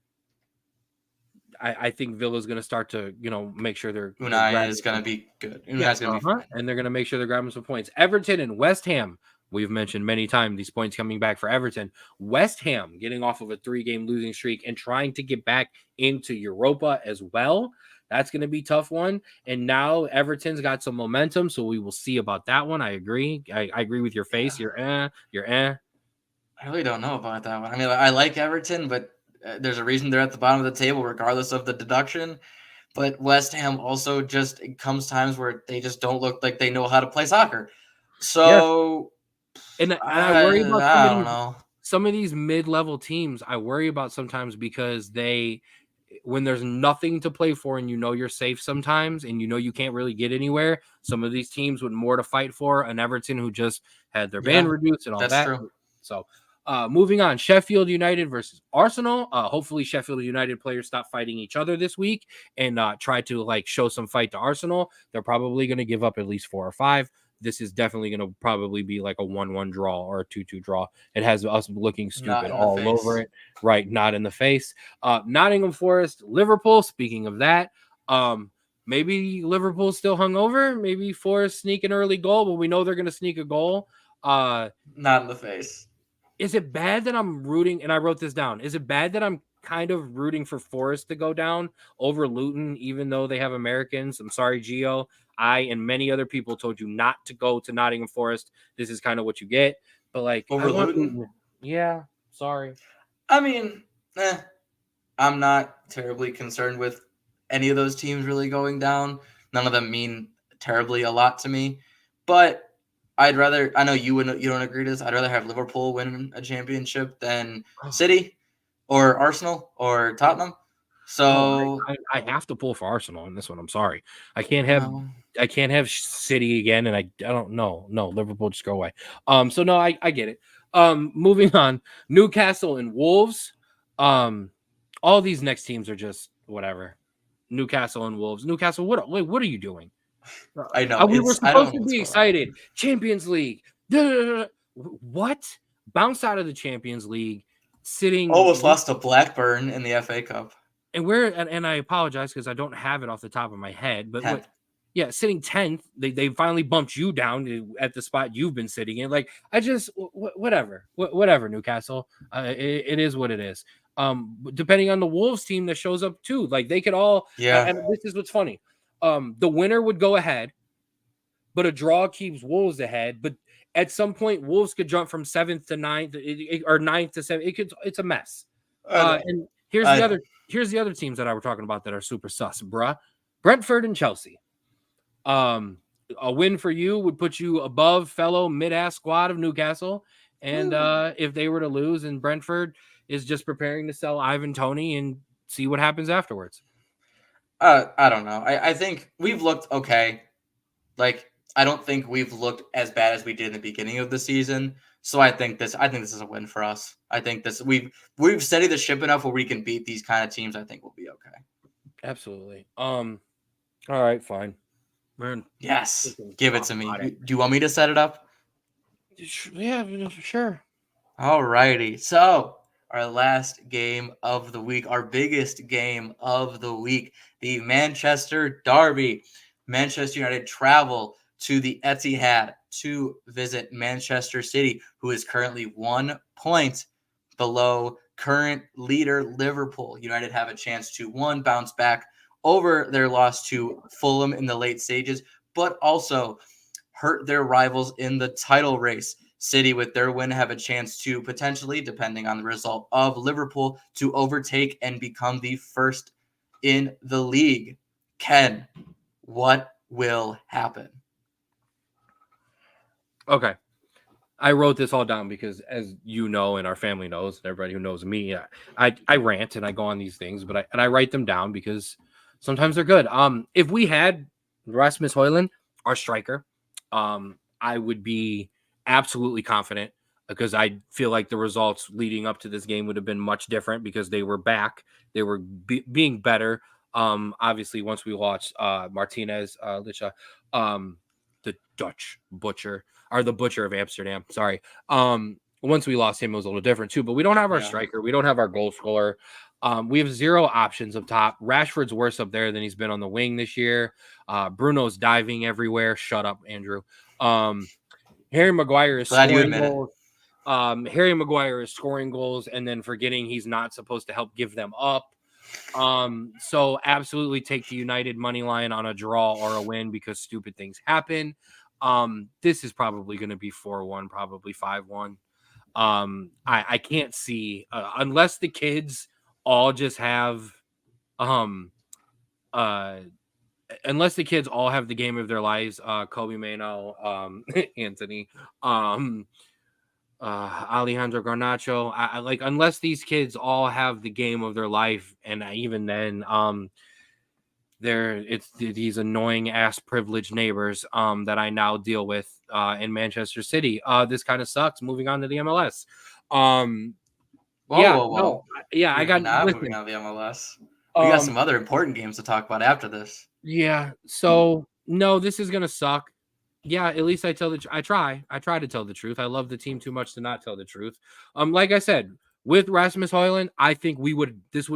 Speaker 1: I think Villa's going to start to, make sure they're
Speaker 2: Unai is going to be good. Unai's going to be fine.
Speaker 1: And they're going to make sure they're grabbing some points. Everton and West Ham. We've mentioned many times these points coming back for Everton. West Ham getting off of a 3-game losing streak and trying to get back into Europa as well. That's going to be a tough one. And now Everton's got some momentum, so we will see about that one. I agree. I agree with your face. You're eh.
Speaker 2: I really don't know about that one. I mean, I like Everton, but there's a reason they're at the bottom of the table regardless of the deduction. But West Ham also it comes times where they just don't look like they know how to play soccer. So...
Speaker 1: And I worry about some of these mid-level teams. I worry about sometimes because when there's nothing to play for and you're safe sometimes and you can't really get anywhere, some of these teams with more to fight for, an Everton who just had their ban reduced and all that.
Speaker 2: True.
Speaker 1: So moving on, Sheffield United versus Arsenal. Hopefully Sheffield United players stop fighting each other this week and try to show some fight to Arsenal. They're probably going to give up at least 4 or 5. This is definitely going to probably be like a 1-1 draw or a 2-2 draw. It has us looking stupid all over it. Right, not in the face. Nottingham Forest, Liverpool. Speaking of that, maybe Liverpool still hungover. Maybe Forest sneak an early goal, but we know they're going to sneak a goal.
Speaker 2: Not in the face.
Speaker 1: Is it bad that I'm rooting, and I wrote this down, is it bad that I'm kind of rooting for Forest to go down over Luton, even though they have Americans? I'm sorry, Gio. I and many other people told you not to go to Nottingham Forest. This is kind of what you get. But
Speaker 2: over Luton?
Speaker 1: Yeah, sorry.
Speaker 2: I mean, I'm not terribly concerned with any of those teams really going down. None of them mean terribly a lot to me. But I know you don't agree to this. I'd rather have Liverpool win a championship than City or Arsenal or Tottenham. So
Speaker 1: I have to pull for Arsenal in this one. I'm sorry. I can't have City again, and I don't know. No, Liverpool, just go away. So no, I get it. Moving on, Newcastle and Wolves. All these next teams are just whatever. Newcastle and Wolves. Newcastle, what are you doing?
Speaker 2: I know.
Speaker 1: We were supposed to be excited. Champions League. What? Bounced out of the Champions League.
Speaker 2: Almost lost to Blackburn in the FA Cup.
Speaker 1: And I apologize because I don't have it off the top of my head, but sitting 10th, they finally bumped you down at the spot you've been sitting in. Whatever, Newcastle. It is what it is. Depending on the Wolves team that shows up too, they could all. And this is what's funny. The winner would go ahead, but a draw keeps Wolves ahead. But at some point, Wolves could jump from 7th to 9th or 9th to 7th. It's a mess. And here's the other teams that I were talking about that are super sus, bruh. Brentford and Chelsea. A win for you would put you above fellow mid-ass squad of Newcastle. And if they were to lose in Brentford, is just preparing to sell Ivan Toney and see what happens afterwards.
Speaker 2: I don't know. I think we've looked okay. Like, I don't think we've looked as bad as we did in the beginning of the season. So I think this is a win for us. I think we've steadied the ship enough where we can beat these kind of teams. I think we'll be okay.
Speaker 1: Absolutely. All right, fine.
Speaker 2: Yes, give it to me. Do you want me to set it up?
Speaker 1: Yeah, sure.
Speaker 2: All righty. So our last game of the week, our biggest game of the week, the Manchester Derby. Manchester United travel to the Etihad to visit Manchester City, who is currently 1 point below current leader Liverpool. United have a chance to bounce back over their loss to Fulham in the late stages, but also hurt their rivals in the title race. City, with their win, have a chance to potentially, depending on the result of Liverpool, to overtake and become the first in the league. Ken, what will happen?
Speaker 1: Okay. I wrote this all down because, as you know, and our family knows, and everybody who knows me, I rant and I go on these things, but I write them down because sometimes they're good. If we had Rasmus Højlund, our striker, I would be absolutely confident because I feel like the results leading up to this game would have been much different because they were back, they were being better. Obviously, once we watched Martinez, Licha, the Dutch butcher. Or the butcher of Amsterdam. Sorry. Once we lost him, it was a little different too. But we don't have our striker. We don't have our goal scorer. We have 0 options up top. Rashford's worse up there than he's been on the wing this year. Bruno's diving everywhere. Shut up, Andrew. Harry Maguire is scoring goals. Harry Maguire is scoring goals and then forgetting he's not supposed to help give them up. So absolutely take the United money line on a draw or a win because stupid things happen. This is probably going to be 4-1, probably 5-1. I can't see unless the kids all just have unless the kids all have the game of their lives, Kobe Mano, Anthony, Alejandro Garnacho. I like unless these kids all have the game of their life, and even then, it's these annoying ass privileged neighbors that I now deal with in Manchester City. This kind of sucks. Moving on to the MLS.
Speaker 2: Whoa.
Speaker 1: Yeah,
Speaker 2: I got not moving on to the MLS. We got some other important games to talk about after this.
Speaker 1: Yeah. So no, this is gonna suck. Yeah, at least I try to tell the truth. I love the team too much to not tell the truth. Like I said, with Rasmus Højlund, I think this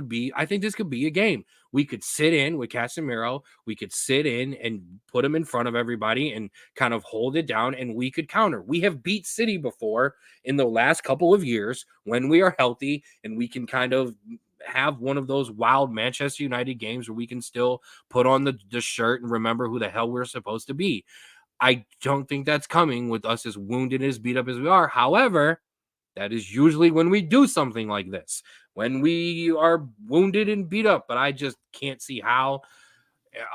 Speaker 1: could be a game. We could sit in with Casemiro, we could sit in and put him in front of everybody and kind of hold it down, and we could counter. We have beat City before in the last couple of years when we are healthy, and we can kind of have one of those wild Manchester United games where we can still put on the shirt and remember who the hell we're supposed to be. I don't think that's coming with us as wounded and as beat up as we are. However, that is usually when we do something like this, when we are wounded and beat up, but I just can't see how.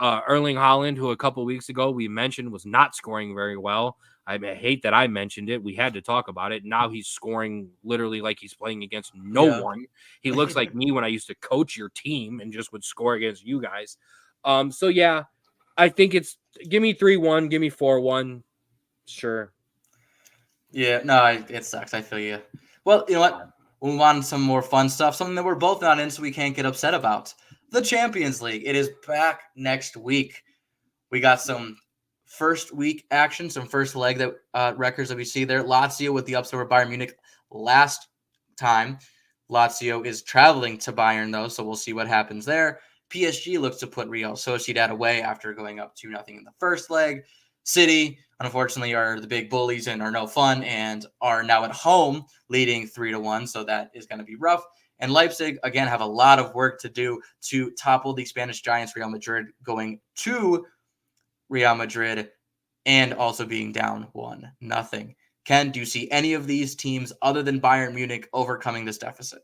Speaker 1: Erling Haaland, who a couple weeks ago we mentioned was not scoring very well. I hate that I mentioned it. We had to talk about it. Now he's scoring literally like he's playing against no one. He looks like me when I used to coach your team and just would score against you guys. So yeah, I think give me 3-1, give me 4-1. Sure.
Speaker 2: Yeah, no, it sucks. I feel you. Well, you know what? We'll move on to some more fun stuff, something that we're both not in, so we can't get upset about. The Champions League. It is back next week. We got some first week action, some first leg records that we see there. Lazio with the upset over Bayern Munich last time. Lazio is traveling to Bayern, though, so we'll see what happens there. PSG looks to put Real Sociedad away after going up 2-0 in the first leg. City, unfortunately, are the big bullies and are no fun and are now at home leading 3-1, so that is going to be rough. And Leipzig, again, have a lot of work to do to topple the Spanish giants, Real Madrid, going to Real Madrid and also being down 1-0. Ken, do you see any of these teams other than Bayern Munich overcoming this deficit?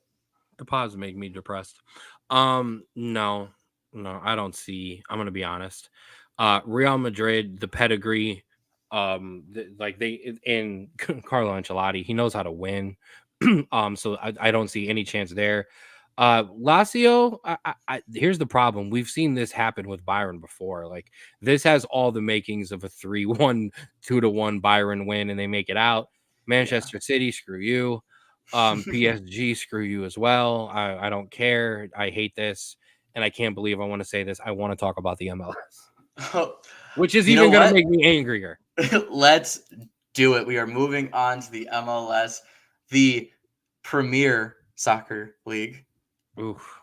Speaker 1: The pause make me depressed. No, I don't see. I'm going to be honest. Real Madrid, the pedigree, and Carlo Ancelotti, he knows how to win. So I don't see any chance there. Lazio, here's the problem. We've seen this happen with Byron before. Like, this has all the makings of a 3-1, 2-1 Byron win, and they make it out. Manchester City, screw you. PSG, screw you as well. I don't care. I hate this, and I can't believe I want to say this. I want to talk about the MLS, which is even going to make me angrier.
Speaker 2: Let's do it. We are moving on to the MLS, the Premier Soccer League.
Speaker 1: Oof.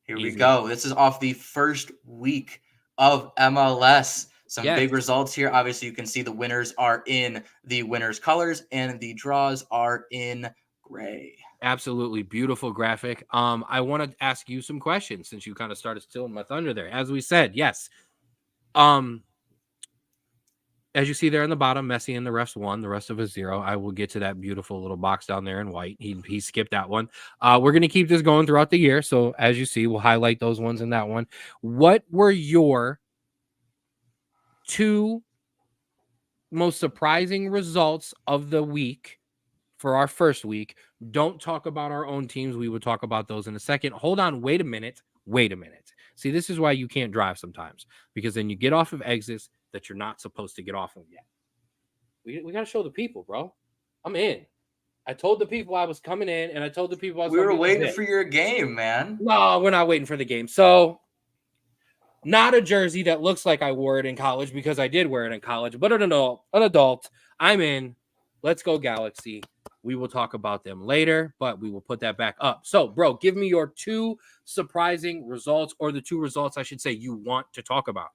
Speaker 2: Here we go. This is off the first week of MLS. Some big results here. Obviously, you can see the winners are in the winners' colors and the draws are in gray.
Speaker 1: Absolutely beautiful graphic. I want to ask you some questions since you kind of started stealing my thunder there. As we said, yes. As you see there in the bottom, Messi and the refs won. The rest of us 0. I will get to that beautiful little box down there in white. He skipped that one. We're going to keep this going throughout the year. So as you see, we'll highlight those ones in that one. What were your 2 most surprising results of the week for our first week? Don't talk about our own teams. We will talk about those in a second. Hold on. Wait a minute. See, this is why you can't drive sometimes, because then you get off of exits that you're not supposed to get off of yet. We got to show the people, bro. I'm in. I told the people I was coming in, and I told the people I was.
Speaker 2: We were waiting for your game, man.
Speaker 1: No, we're not waiting for the game. So, not a jersey that looks like I wore it in college, because I did wear it in college, but an adult. I'm in. Let's go Galaxy. We will talk about them later, but we will put that back up. So, bro, give me your 2 surprising results, or the 2 results, I should say, you want to talk about.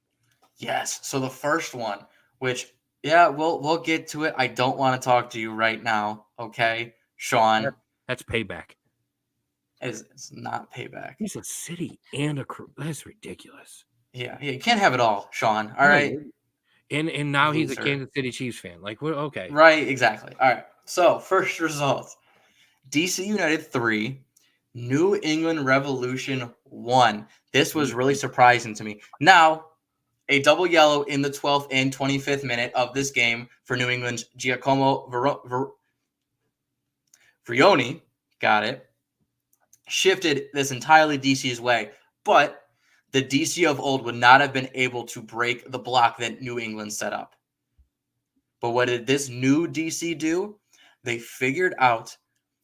Speaker 2: Yes. So the first one, which, we'll get to it. I don't want to talk to you right now. Okay, Sean.
Speaker 1: That's payback.
Speaker 2: It's not payback.
Speaker 1: He's a city and a crew. That's ridiculous.
Speaker 2: Yeah, you can't have it all, Sean. All right.
Speaker 1: And now he's a Kansas City Chiefs fan. Like, what? Okay.
Speaker 2: Right, exactly. All right. So, first result. DC United 3, New England Revolution 1. This was really surprising to me. Now, a double yellow in the 12th and 25th minute of this game for New England's Giacomo Vrioni, got it, shifted this entirely DC's way. But the DC of old would not have been able to break the block that New England set up. But what did this new DC do? They figured out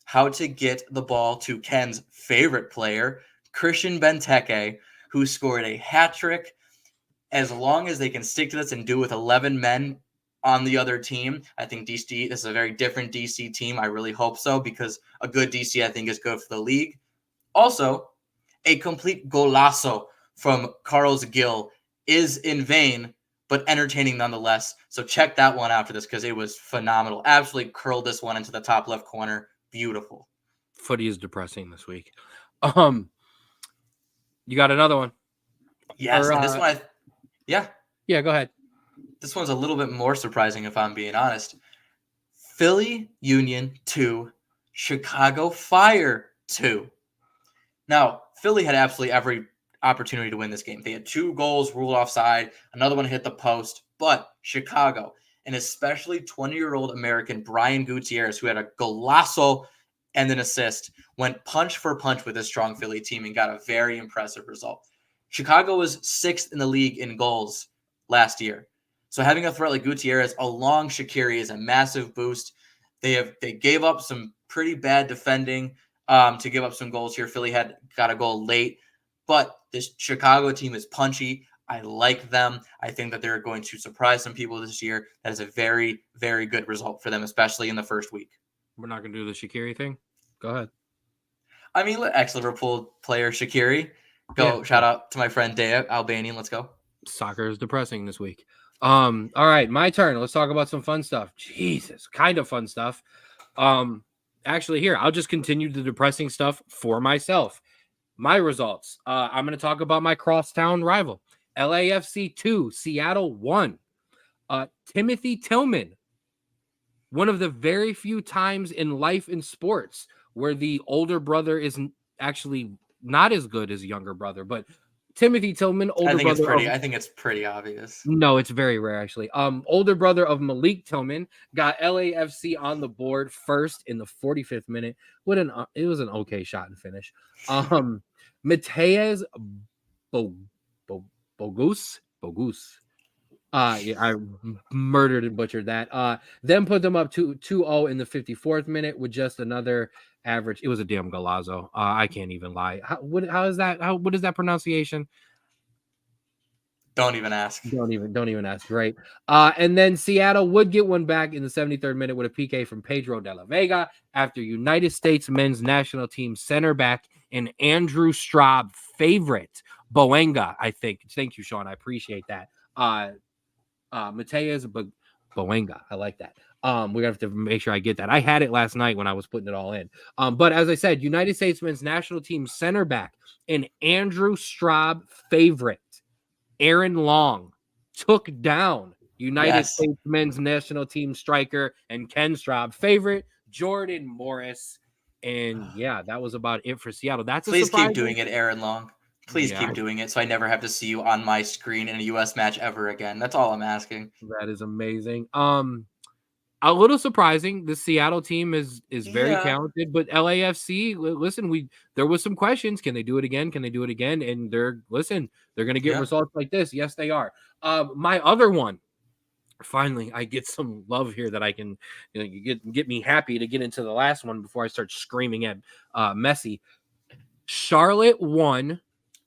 Speaker 2: how to get the ball to Ken's favorite player, Christian Benteke, who scored a hat trick. As long as they can stick to this and do with 11 men on the other team, I think this is a very different DC team. I really hope so, because a good DC, I think, is good for the league. Also, a complete golazo from Carlos Gil is in vain, but entertaining nonetheless. So check that one out for this, because it was phenomenal. Absolutely curled this one into the top left corner. Beautiful.
Speaker 1: Footy is depressing this week. You got another one?
Speaker 2: Yes, and this one,
Speaker 1: Yeah, go ahead.
Speaker 2: This one's a little bit more surprising, if I'm being honest. Philly Union 2, Chicago Fire 2. Now, Philly had absolutely every opportunity to win this game. They had 2 goals ruled offside. Another one hit the post. But Chicago, and especially 20-year-old American Brian Gutierrez, who had a golazo and an assist, went punch for punch with this strong Philly team and got a very impressive result. Chicago was 6th in the league in goals last year. So having a threat like Gutierrez along Shaqiri is a massive boost. They gave up some pretty bad defending to give up some goals here. Philly got a goal late, but this Chicago team is punchy. I like them. I think that they're going to surprise some people this year. That is a very, very good result for them, especially in the first week.
Speaker 1: We're not going to do the Shaqiri thing? Go ahead.
Speaker 2: I mean, ex-Liverpool player Shaqiri. Shout out to my friend Dea Albanian. Let's go.
Speaker 1: Soccer is depressing this week. All right, my turn. Let's talk about some fun stuff. Jesus, kind of fun stuff. Actually, here, I'll just continue the depressing stuff for myself. My results. I'm going to talk about my crosstown rival. LAFC 2, Seattle 1. Timothy Tillman, one of the very few times in life in sports where the older brother is actually not as good as younger brother, but Timothy Tillman, older brother of.
Speaker 2: I think it's pretty obvious.
Speaker 1: No, it's very rare actually. Older brother of Malik Tillman got LAFC on the board first in the 45th minute. It was an okay shot and finish. Mateus Bogus. Yeah, I murdered and butchered that. Then put them up 2-0 in the 54th minute with just another average. It was a damn golazo. I can't even lie. How is that? What is that pronunciation?
Speaker 2: Don't even ask.
Speaker 1: Don't even ask. Right. And then Seattle would get one back in the 73rd minute with a PK from Pedro de la Vega after United States men's national team center back and Andrew Straub favorite Boenga, I think. Thank you, Sean. I appreciate that. Mateus Boenga. I like that. We're gonna have to make sure I get that. I had it last night when I was putting it all in. But as I said, United States men's national team center back and Andrew Straub favorite Aaron Long took down United States men's national team striker and Ken Straub favorite Jordan Morris. And yeah, that was about it for Seattle.
Speaker 2: Please keep doing it, Aaron Long. Please keep doing it so I never have to see you on my screen in a U.S. match ever again. That's all I'm asking.
Speaker 1: That is amazing. A little surprising. The Seattle team is very talented, but LAFC, listen, there was some questions. Can they do it again? Can they do it again? And they're going to get results like this. Yes, they are. My other one, finally, I get some love here that I can get me happy to get into the last one before I start screaming at Messi. Charlotte 1,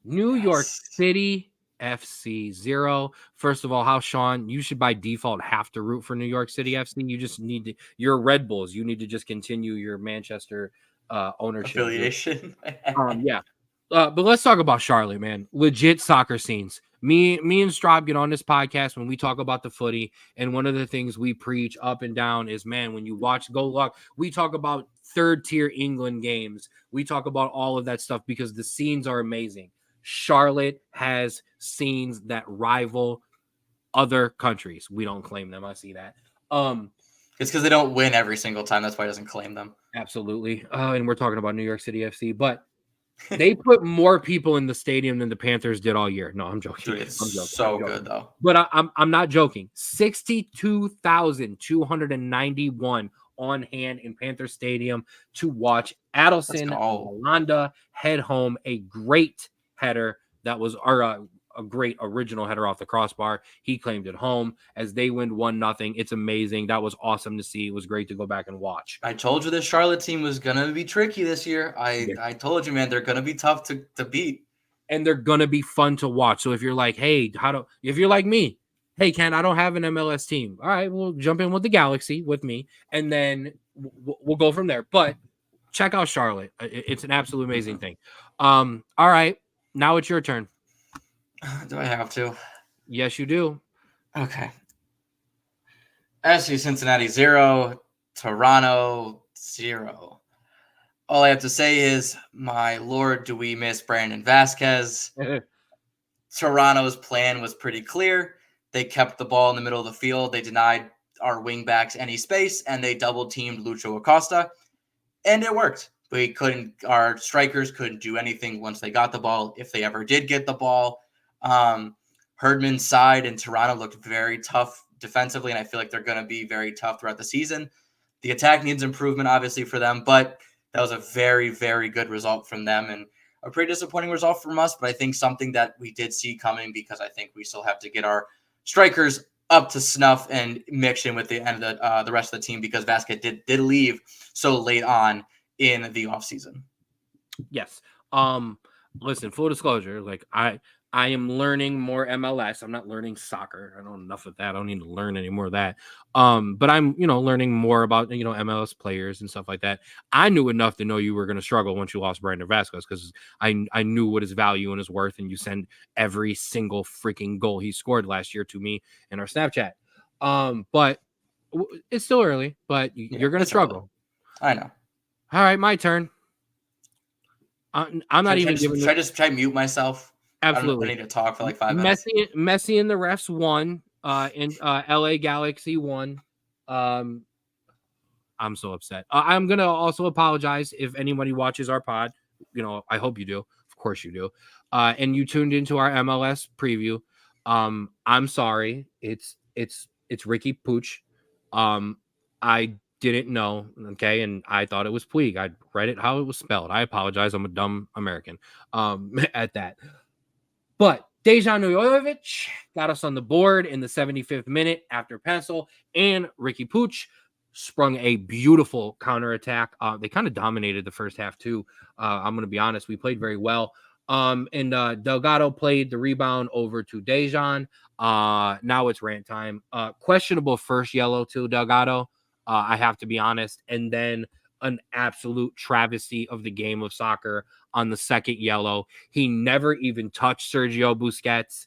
Speaker 1: New York City FC 0. First of all, Sean, you should by default have to root for New York City FC. You just need to. You're Red Bulls. You need to just continue your Manchester ownership
Speaker 2: affiliation.
Speaker 1: Yeah. But let's talk about Charlotte, man. Legit soccer scenes. Me and Straub get on this podcast when we talk about the footy, and one of the things we preach up and down is, man, when you watch Go Luck, we talk about third-tier England games. We talk about all of that stuff because the scenes are amazing. Charlotte has scenes that rival other countries. We don't claim them. I see that.
Speaker 2: It's because they don't win every single time. That's why it doesn't claim them.
Speaker 1: Absolutely. And we're talking about New York City FC, but they put more people in the stadium than the Panthers did all year. No, I'm joking.
Speaker 2: Dude, it's so good though.
Speaker 1: But I'm not joking. 62,291 on hand in Panther Stadium to watch Adelson Alanda head home a great header. That was a great original header off the crossbar. He claimed it home as they win 1-0. It's amazing. That was awesome to see. It was great to go back and watch.
Speaker 2: I told you the Charlotte team was going to be tricky this year. I told you, man, they're going to be tough to beat.
Speaker 1: And they're going to be fun to watch. So if you're like, hey, if you're like me, hey, Ken, I don't have an MLS team. All right, we'll jump in with the Galaxy with me, and then we'll go from there. But check out Charlotte. It's an absolute amazing thing. All right, now it's your turn.
Speaker 2: Do I have to?
Speaker 1: Yes, you do.
Speaker 2: Okay. SC Cincinnati 0, Toronto 0. All I have to say is, my lord, do we miss Brandon Vasquez? Toronto's plan was pretty clear. They kept the ball in the middle of the field. They denied our wingbacks any space, and they double-teamed Lucho Acosta, and it worked. Our strikers couldn't do anything once they got the ball, if they ever did get the ball. Herdman's side in Toronto looked very tough defensively, and I feel like they're going to be very tough throughout the season. The attack needs improvement, obviously, for them, but that was a very, very good result from them, and a pretty disappointing result from us, but I think something that we did see coming, because I think we still have to get our strikers up to snuff and mix in with the end of the rest of the team, because Vasquez did leave so late on in the offseason.
Speaker 1: Yes. Listen, full disclosure, like I am learning more MLS. I'm not learning soccer. I know enough of that. I don't need to learn any more of that. But I'm, learning more about, MLS players and stuff like that. I knew enough to know you were going to struggle once you lost Brandon Vasquez, because I knew what his value and his worth, and you send every single freaking goal he scored last year to me in our Snapchat. But it's still early, but you're going to struggle.
Speaker 2: Early. I know.
Speaker 1: All right, my turn. I'm not even giving.
Speaker 2: Should I just try mute myself?
Speaker 1: Absolutely.
Speaker 2: I need to talk for like 5 minutes.
Speaker 1: Messi and the refs won. And LA Galaxy won. I'm so upset. I'm gonna also apologize if anybody watches our pod. I hope you do. Of course you do. and you tuned into our MLS preview, I'm sorry. It's Ricky Pooch. I didn't know, okay, and I thought it was Puig. I read it how it was spelled. I apologize. I'm a dumb American at that. But Dejan Nujovic got us on the board in the 75th minute after pencil, and Ricky Pooch sprung a beautiful counterattack. They kind of dominated the first half too. I'm going to be honest. We played very well. And Delgado played the rebound over to Dejan. Now it's rant time. Questionable first yellow to Delgado. I have to be honest. And then an absolute travesty of the game of soccer on the second yellow. He never even touched Sergio Busquets,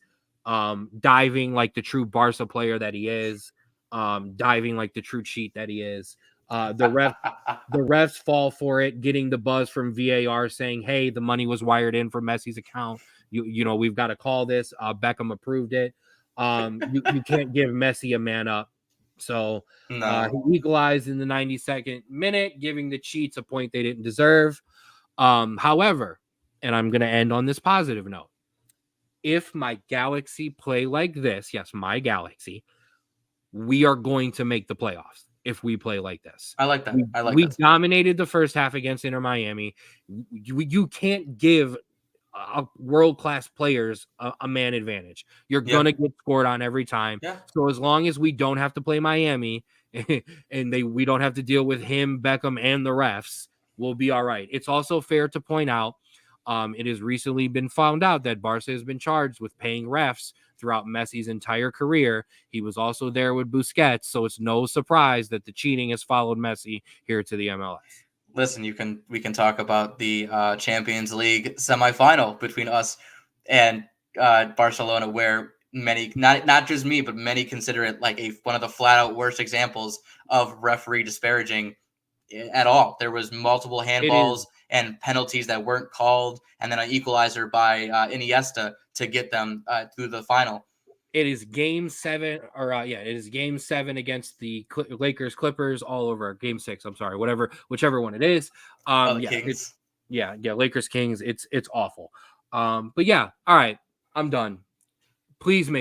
Speaker 1: diving like the true Barca player that he is, diving like the true cheat that he is. The refs fall for it, getting the buzz from VAR saying, hey, the money was wired in from Messi's account. You know, we've got to call this. Beckham approved it. You can't give Messi a man up. So he equalized in the 92nd minute, giving the cheats a point they didn't deserve. However, and I'm going to end on this positive note, if my Galaxy play like this, yes, my Galaxy, we are going to make the playoffs if we play like this.
Speaker 2: I like that.
Speaker 1: We dominated the first half against Inter Miami. You can't give world-class players a man advantage. You're going to get scored on every time.
Speaker 2: Yeah.
Speaker 1: So as long as we don't have to play Miami and we don't have to deal with him, Beckham, and the refs, we'll be all right. It's also fair to point out, it has recently been found out that Barca has been charged with paying refs throughout Messi's entire career. He was also there with Busquets, so it's no surprise that the cheating has followed Messi here to the MLS.
Speaker 2: Listen, we can talk about the Champions League semifinal between us and Barcelona, where many, not just me, but many consider it like one of the flat out worst examples of referee disparaging at all. There was multiple handballs and penalties that weren't called, and then an equalizer by Iniesta to get them through the final.
Speaker 1: It is game 7, or it is game 7 against the Lakers Clippers all over. Game 6, I'm sorry, whichever one it is.
Speaker 2: Kings.
Speaker 1: Lakers Kings. It's awful. But yeah, all right, I'm done. Please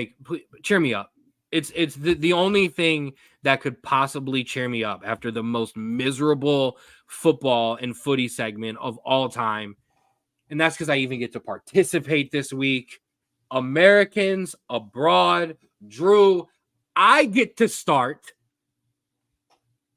Speaker 1: cheer me up. It's the only thing that could possibly cheer me up after the most miserable football and footy segment of all time. And that's because I even get to participate this week. Americans abroad. Drew, I get to start.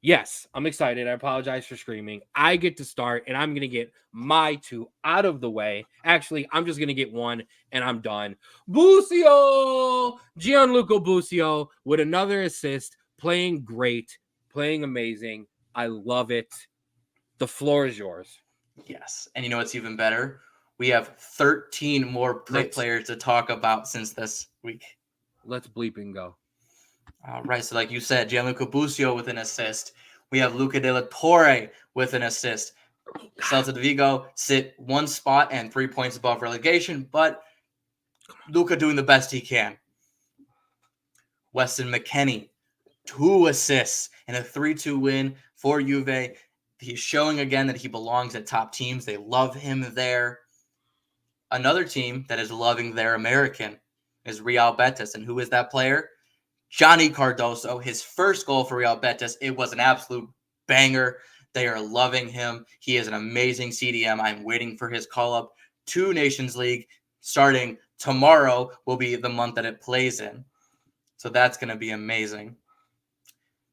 Speaker 1: Yes, I'm excited. I apologize for screaming. I get to start, and I'm going to get my 2 out of the way. Actually, I'm just going to get 1, and I'm done. Busio! Gianluca Busio with another assist, playing great, playing amazing. I love it. The floor is yours.
Speaker 2: Yes, and you know what's even better? We have 13 more players to talk about since this week.
Speaker 1: Let's bleep and go.
Speaker 2: All right, so like you said, Gianluca Busio with an assist. We have Luca de la Torre with an assist. Celta de Vigo sit 1 spot and 3 points above relegation, but Luca doing the best he can. Weston McKennie, 2 assists and a 3-2 win for Juve. He's showing again that he belongs at top teams. They love him there. Another team that is loving their American is Real Betis. And who is that player? Johnny Cardoso. His first goal for Real Betis. It was an absolute banger. They are loving him. He is an amazing CDM. I'm waiting for his call-up to Nations League. Starting tomorrow will be the month that it plays in. So that's going to be amazing.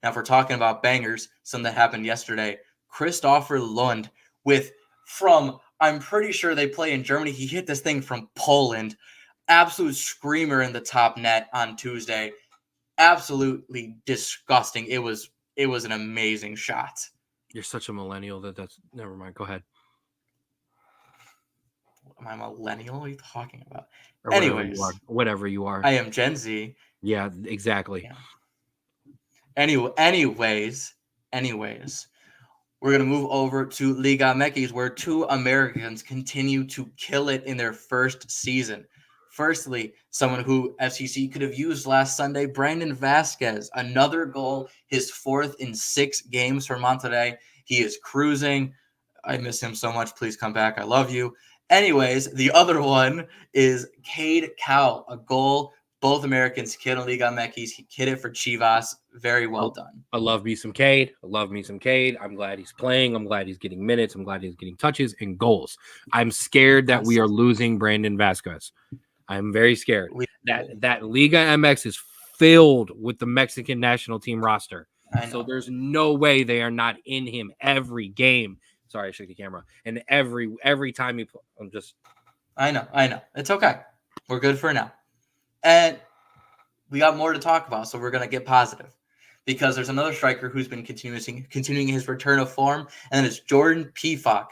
Speaker 2: Now, if we're talking about bangers, something that happened yesterday, Christopher Lund I'm pretty sure they play in Germany. He hit this thing from Poland. Absolute screamer in the top net on Tuesday. Absolutely disgusting. It was an amazing shot.
Speaker 1: You're such a millennial that's never mind. Go ahead.
Speaker 2: Am I a millennial? What are you talking about?
Speaker 1: Or whatever you are.
Speaker 2: I am Gen Z.
Speaker 1: Yeah, exactly.
Speaker 2: Yeah. Anyways, we're going to move over to Liga MX, where 2 Americans continue to kill it in their first season. Firstly, someone who FCC could have used last Sunday, Brandon Vasquez. Another goal, his 4th in 6 games for Monterrey. He is cruising. I miss him so much. Please come back. I love you. Anyways, the other one is Cade Cowell, a goal. Both Americans kid in Liga MX. He kid it for Chivas. Very well done.
Speaker 1: I love me some Cade. I'm glad he's playing. I'm glad he's getting minutes. I'm glad he's getting touches and goals. I'm scared that we are losing Brandon Vasquez. I'm very scared. That Liga MX is filled with the Mexican national team roster. So there's no way they are not in him every game. Sorry, I shook the camera. And every time he I'm just
Speaker 2: I know. It's okay. We're good for now. And we got more to talk about, so we're gonna get positive. Because there's another striker who's been continuing his return of form, and it's Jordan Pefok.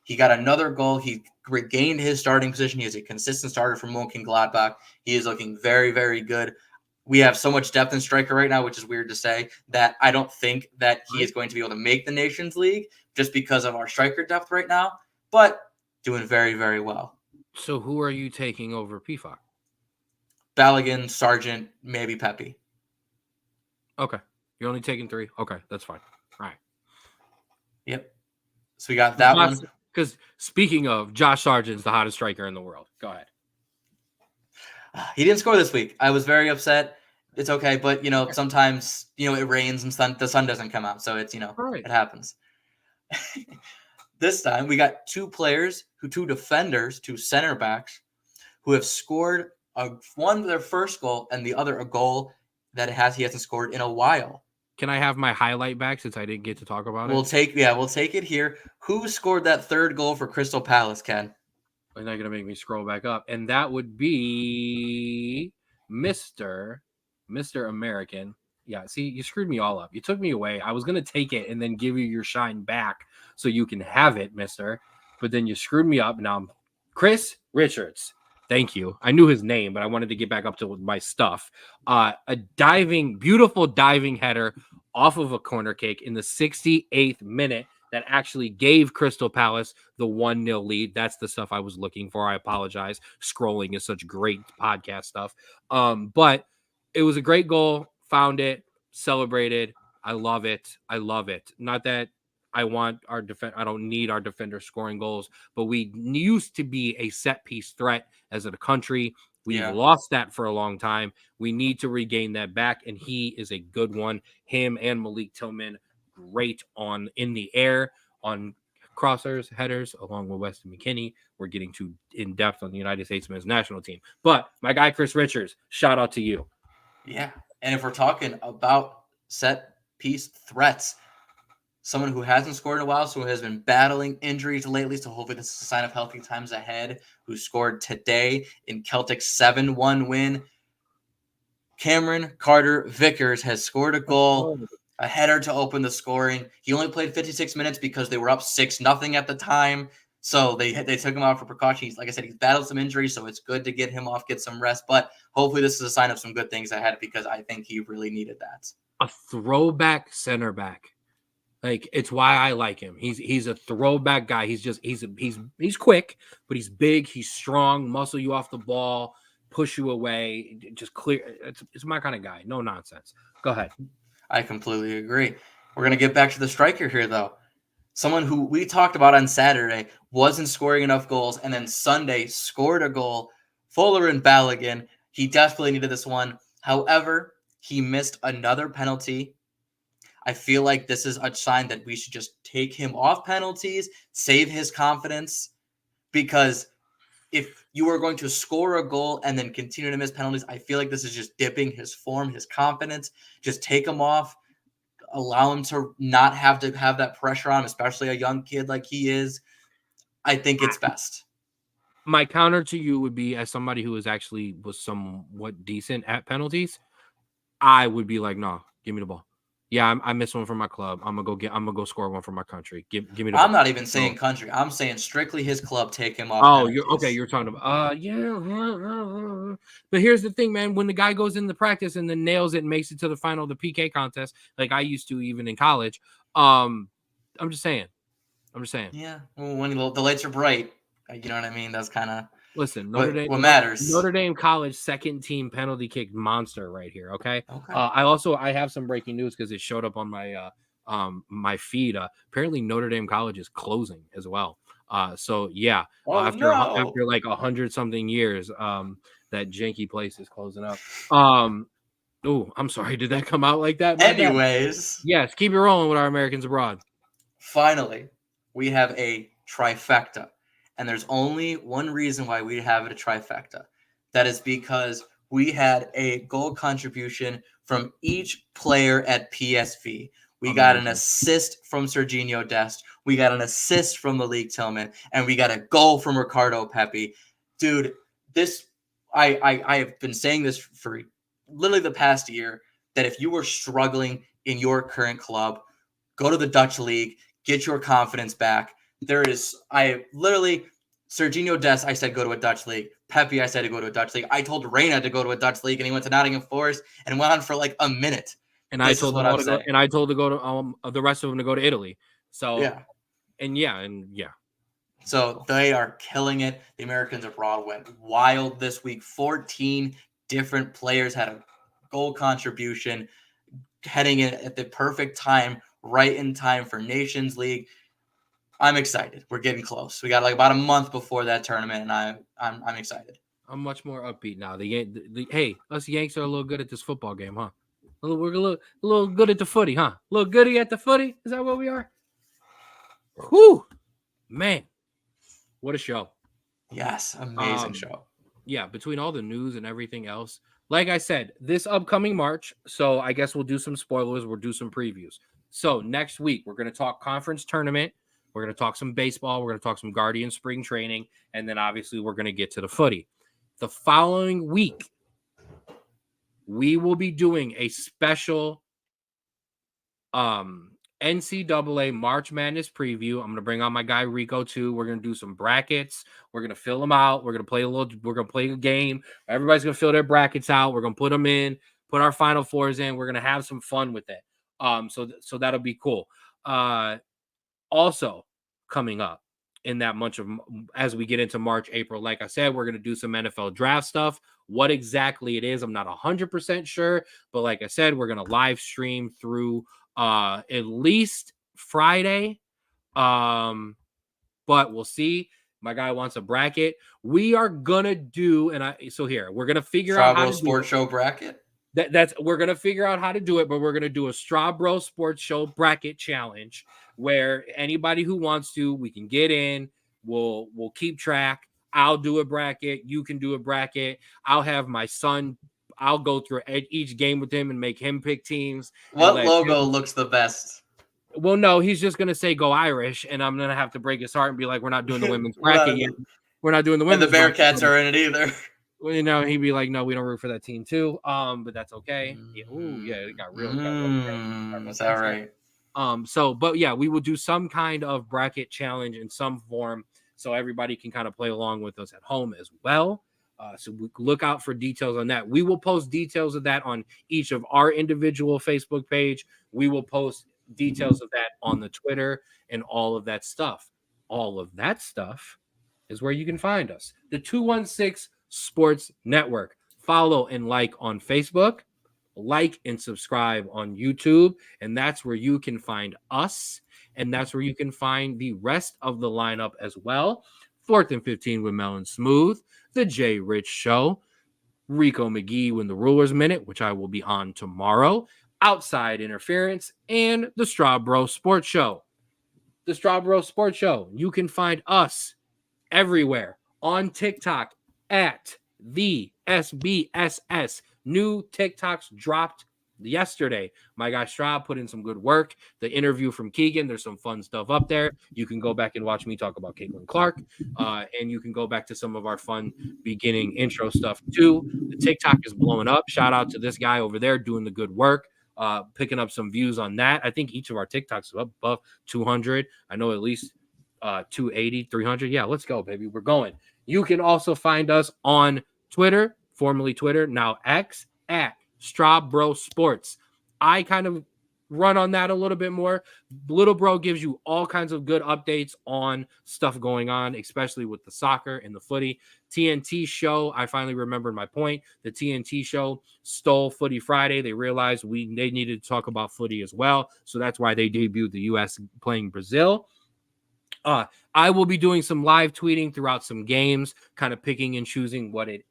Speaker 2: He got another goal. He regained his starting position. He is a consistent starter for Mönchengladbach. He is looking very, very good. We have so much depth in striker right now, which is weird to say, that I don't think that he is going to be able to make the Nations League just because of our striker depth right now, but doing very, very well.
Speaker 1: So who are you taking over Pefok?
Speaker 2: Balogun, Sargent, maybe Pepe.
Speaker 1: Okay. You're only taking 3? Okay, that's fine. All right.
Speaker 2: Yep. So we got that one.
Speaker 1: Because speaking of, Josh Sargent's the hottest striker in the world. Go ahead.
Speaker 2: He didn't score this week. I was very upset. It's okay, but sometimes it rains and the sun doesn't come out, so it's It happens. This time we got 2 defenders, 2 center backs, who have scored one their first goal and the other a goal that he hasn't scored in a while.
Speaker 1: Can I have my highlight back since I didn't get to talk about it?
Speaker 2: We'll take it here. Who scored that third goal for Crystal Palace, Ken?
Speaker 1: You're not going to make me scroll back up. And that would be Mr. American. Yeah, see, you screwed me all up. You took me away. I was going to take it and then give you your shine back so you can have it, mister. But then you screwed me up. Now I'm Chris Richards. Thank you. I knew his name, but I wanted to get back up to my stuff. A beautiful diving header off of a corner kick in the 68th minute that actually gave Crystal Palace the 1-0 lead. That's the stuff I was looking for. I apologize. Scrolling is such great podcast stuff. But it was a great goal. Found it, celebrated. I love it. Not that I want I don't need our defenders scoring goals, but we used to be a set piece threat as a country. We've lost that for a long time. We need to regain that back, and he is a good one. Him and Malik Tillman, great in the air, on crossers, headers, along with Weston McKennie. We're getting too in depth on the United States men's national team. But my guy, Chris Richards, shout out to you.
Speaker 2: Yeah. And if we're talking about set piece threats, someone who hasn't scored in a while, so who has been battling injuries lately, so hopefully this is a sign of healthy times ahead, who scored today in Celtic's 7-1 win. Cameron Carter-Vickers has scored a goal, a header to open the scoring. He only played 56 minutes because they were up 6-0 at the time, so they took him out for precaution. Like I said, he's battled some injuries, so it's good to get him off, get some rest, but hopefully this is a sign of some good things ahead because I think he really needed that.
Speaker 1: A throwback center back. Like, it's why I like him. He's a throwback guy. He's quick, but he's big. He's strong. Muscle you off the ball, push you away, just clear. It's my kind of guy. No nonsense. Go ahead.
Speaker 2: I completely agree. We're gonna get back to the striker here, though. Someone who we talked about on Saturday wasn't scoring enough goals, and then Sunday scored a goal. Folarin Balogun. He desperately needed this one. However, he missed another penalty. I feel like this is a sign that we should just take him off penalties, save his confidence, because if you are going to score a goal and then continue to miss penalties, I feel like this is just dipping his form, his confidence. Just take him off, allow him to not have to have that pressure on him, especially a young kid like he is. I think it's best.
Speaker 1: My counter to you would be, as somebody who was somewhat decent at penalties, I would be like, no, give me the ball. Yeah, I missed one from my club. I'm gonna go score one for my country. Give me the ball.
Speaker 2: I'm not even saying country. I'm saying strictly his club. Take him off.
Speaker 1: Oh, you're talking about yeah. But here's the thing, man. When the guy goes in the practice and then nails it and makes it to the final of the PK contest, like I used to even in college, I'm just saying.
Speaker 2: Yeah, well, when the lights are bright, you know what I mean. That's kind of
Speaker 1: listen. What
Speaker 2: matters.
Speaker 1: Notre Dame College second team penalty kick monster right here. Okay. I have some breaking news because it showed up on my my feed. Apparently Notre Dame College is closing as well. So yeah,
Speaker 2: Oh no.
Speaker 1: after like 100-something years, that janky place is closing up. Oh, I'm sorry. Did that come out like that? My bad.
Speaker 2: Anyways,
Speaker 1: Yes, keep it rolling with our Americans abroad.
Speaker 2: finally, we have a trifecta. And there's only one reason why we have it a trifecta. That is because we had a goal contribution from each player at PSV. We got an
Speaker 1: Amazing.
Speaker 2: assist from Serginho Dest. We got an assist from the League Tillman. And we got a goal from Ricardo Pepi. Dude, this I have been saying this for literally the past year, that if you were struggling in your current club, go to the Dutch league, get your confidence back. Serginho Dest, I said go to a Dutch league. Pepe, I said to go to a Dutch league. I told Reyna to go to a Dutch league, and he went to Nottingham Forest and went on for like a minute.
Speaker 1: And I told them all to go, and I told to go to the rest of them to go to Italy. So yeah.
Speaker 2: So they are killing it. The Americans abroad went wild this week. 14 different players had a goal contribution, heading in at the perfect time, right in time for Nations League. I'm excited. We're getting close. We got like about a month before that tournament, and I'm excited.
Speaker 1: I'm much more upbeat now. Hey, us Yanks are a little good at this football game, huh? We're a little good at the footy, huh? A little goody at the footy. Is that what we are? Whew, man, what a show!
Speaker 2: Yes, amazing show.
Speaker 1: Yeah, between all the news and everything else, like I said, this upcoming March. So I guess we'll do some spoilers. We'll do some previews. So next week we're going to talk conference tournament. We're going to talk some baseball. We're going to talk some Guardian spring training, and then obviously we're going to get to the footy. The following week, we will be doing a special NCAA March Madness preview. I'm going to bring on my guy Rico too. We're going to do some brackets. We're going to fill them out. We're going to play a game. Everybody's going to fill their brackets out. We're going to put them in, put our Final Fours in. We're going to have some fun with it. So that'll be cool. Also coming up in that much of as we get into March, April, like I said, we're going to do some NFL draft stuff. What exactly it is, I'm not 100% sure, but like I said, we're going to live stream through at least Friday. But we'll see. My guy wants a bracket. We are going to do, we're going to figure out how to
Speaker 2: Sports Show bracket.
Speaker 1: We're going to figure out how to do it, but we're going to do a Straub Bros Sports Show bracket challenge where anybody who wants to, we can get in. We'll keep track. I'll do a bracket. You can do a bracket. I'll have my son. I'll go through each game with him and make him pick teams.
Speaker 2: What logo looks the best?
Speaker 1: Well, no, he's just going to say go Irish, and I'm going to have to break his heart and be like, we're not doing the women's bracket yet. We're not doing the women's
Speaker 2: bracket. And the Bearcats are in it either.
Speaker 1: Well, he'd be like, no, we don't root for that team too. But that's okay. It got real.
Speaker 2: Is that right?
Speaker 1: But yeah, we will do some kind of bracket challenge in some form so everybody can kind of play along with us at home as well. So we look out for details on that. We will post details of that on each of our individual Facebook page. We will post details of that on the Twitter and all of that stuff. All of that stuff is where you can find us. The 216 Sports Network. Follow and like on Facebook, like and subscribe on YouTube, and that's where you can find us, and that's where you can find the rest of the lineup as well. 4th and 15 with Mel and Smooth, the Jay Rich Show, Rico McGee when the Rulers Minute, which I will be on tomorrow, Outside Interference, and the Straub Bros Sports Show. The Straub Bros Sports Show. You can find us everywhere on TikTok at the SBSS. New TikToks dropped yesterday. My guy Straub put in some good work. The interview from Keegan, there's some fun stuff up there. You can go back and watch me talk about Caitlin Clark, and you can go back to some of our fun beginning intro stuff too. The TikTok is blowing up. Shout out to this guy over there doing the good work, picking up some views on that. I think each of our TikToks is up above 200. I know at least 280, 300. Yeah, let's go, baby. We're going. You can also find us on Twitter, formerly Twitter, now X, at Straub Bros Sports. I kind of run on that a little bit more. Little Bro gives you all kinds of good updates on stuff going on, especially with the soccer and the footy. TNT show, I finally remembered my point. The TNT show stole Footy Friday. They realized they needed to talk about footy as well, so that's why they debuted the U.S. playing Brazil. I will be doing some live tweeting throughout some games, kind of picking and choosing what it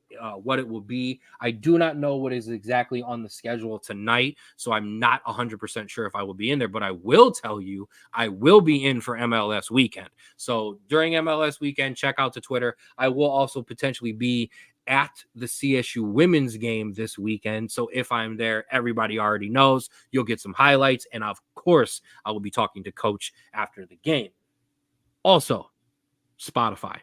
Speaker 1: will be. I do not know what is exactly on the schedule tonight, so I'm not 100% sure if I will be in there, but I will tell you I will be in for MLS weekend. So during MLS weekend, check out the Twitter. I will also potentially be at the CSU women's game this weekend. So if I'm there, everybody already knows. You'll get some highlights, and of course, I will be talking to Coach after the game. Also, Spotify.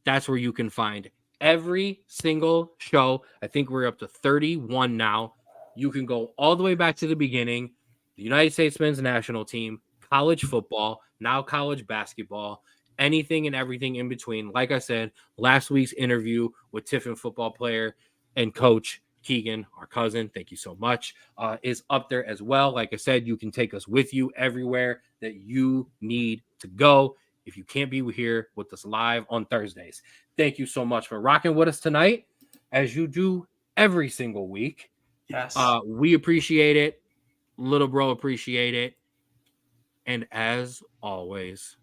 Speaker 1: That's where you can find every single show. I think we're up to 31 now. You can go all the way back to the beginning. The United States men's national team, college football, now college basketball, anything and everything in between. Like I said, last week's interview with Tiffin football player and coach Keegan, our cousin, thank you so much, is up there as well. Like I said, you can take us with you everywhere that you need to go if you can't be here with us live on Thursdays. Thank you so much for rocking with us tonight, as you do every single week.
Speaker 2: Yes.
Speaker 1: We appreciate it. Little bro appreciate it. And as always,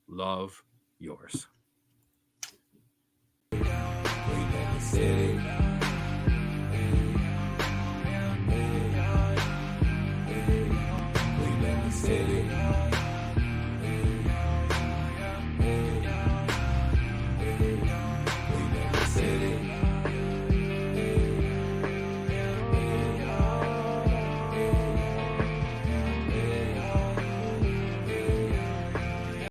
Speaker 1: love yours. City.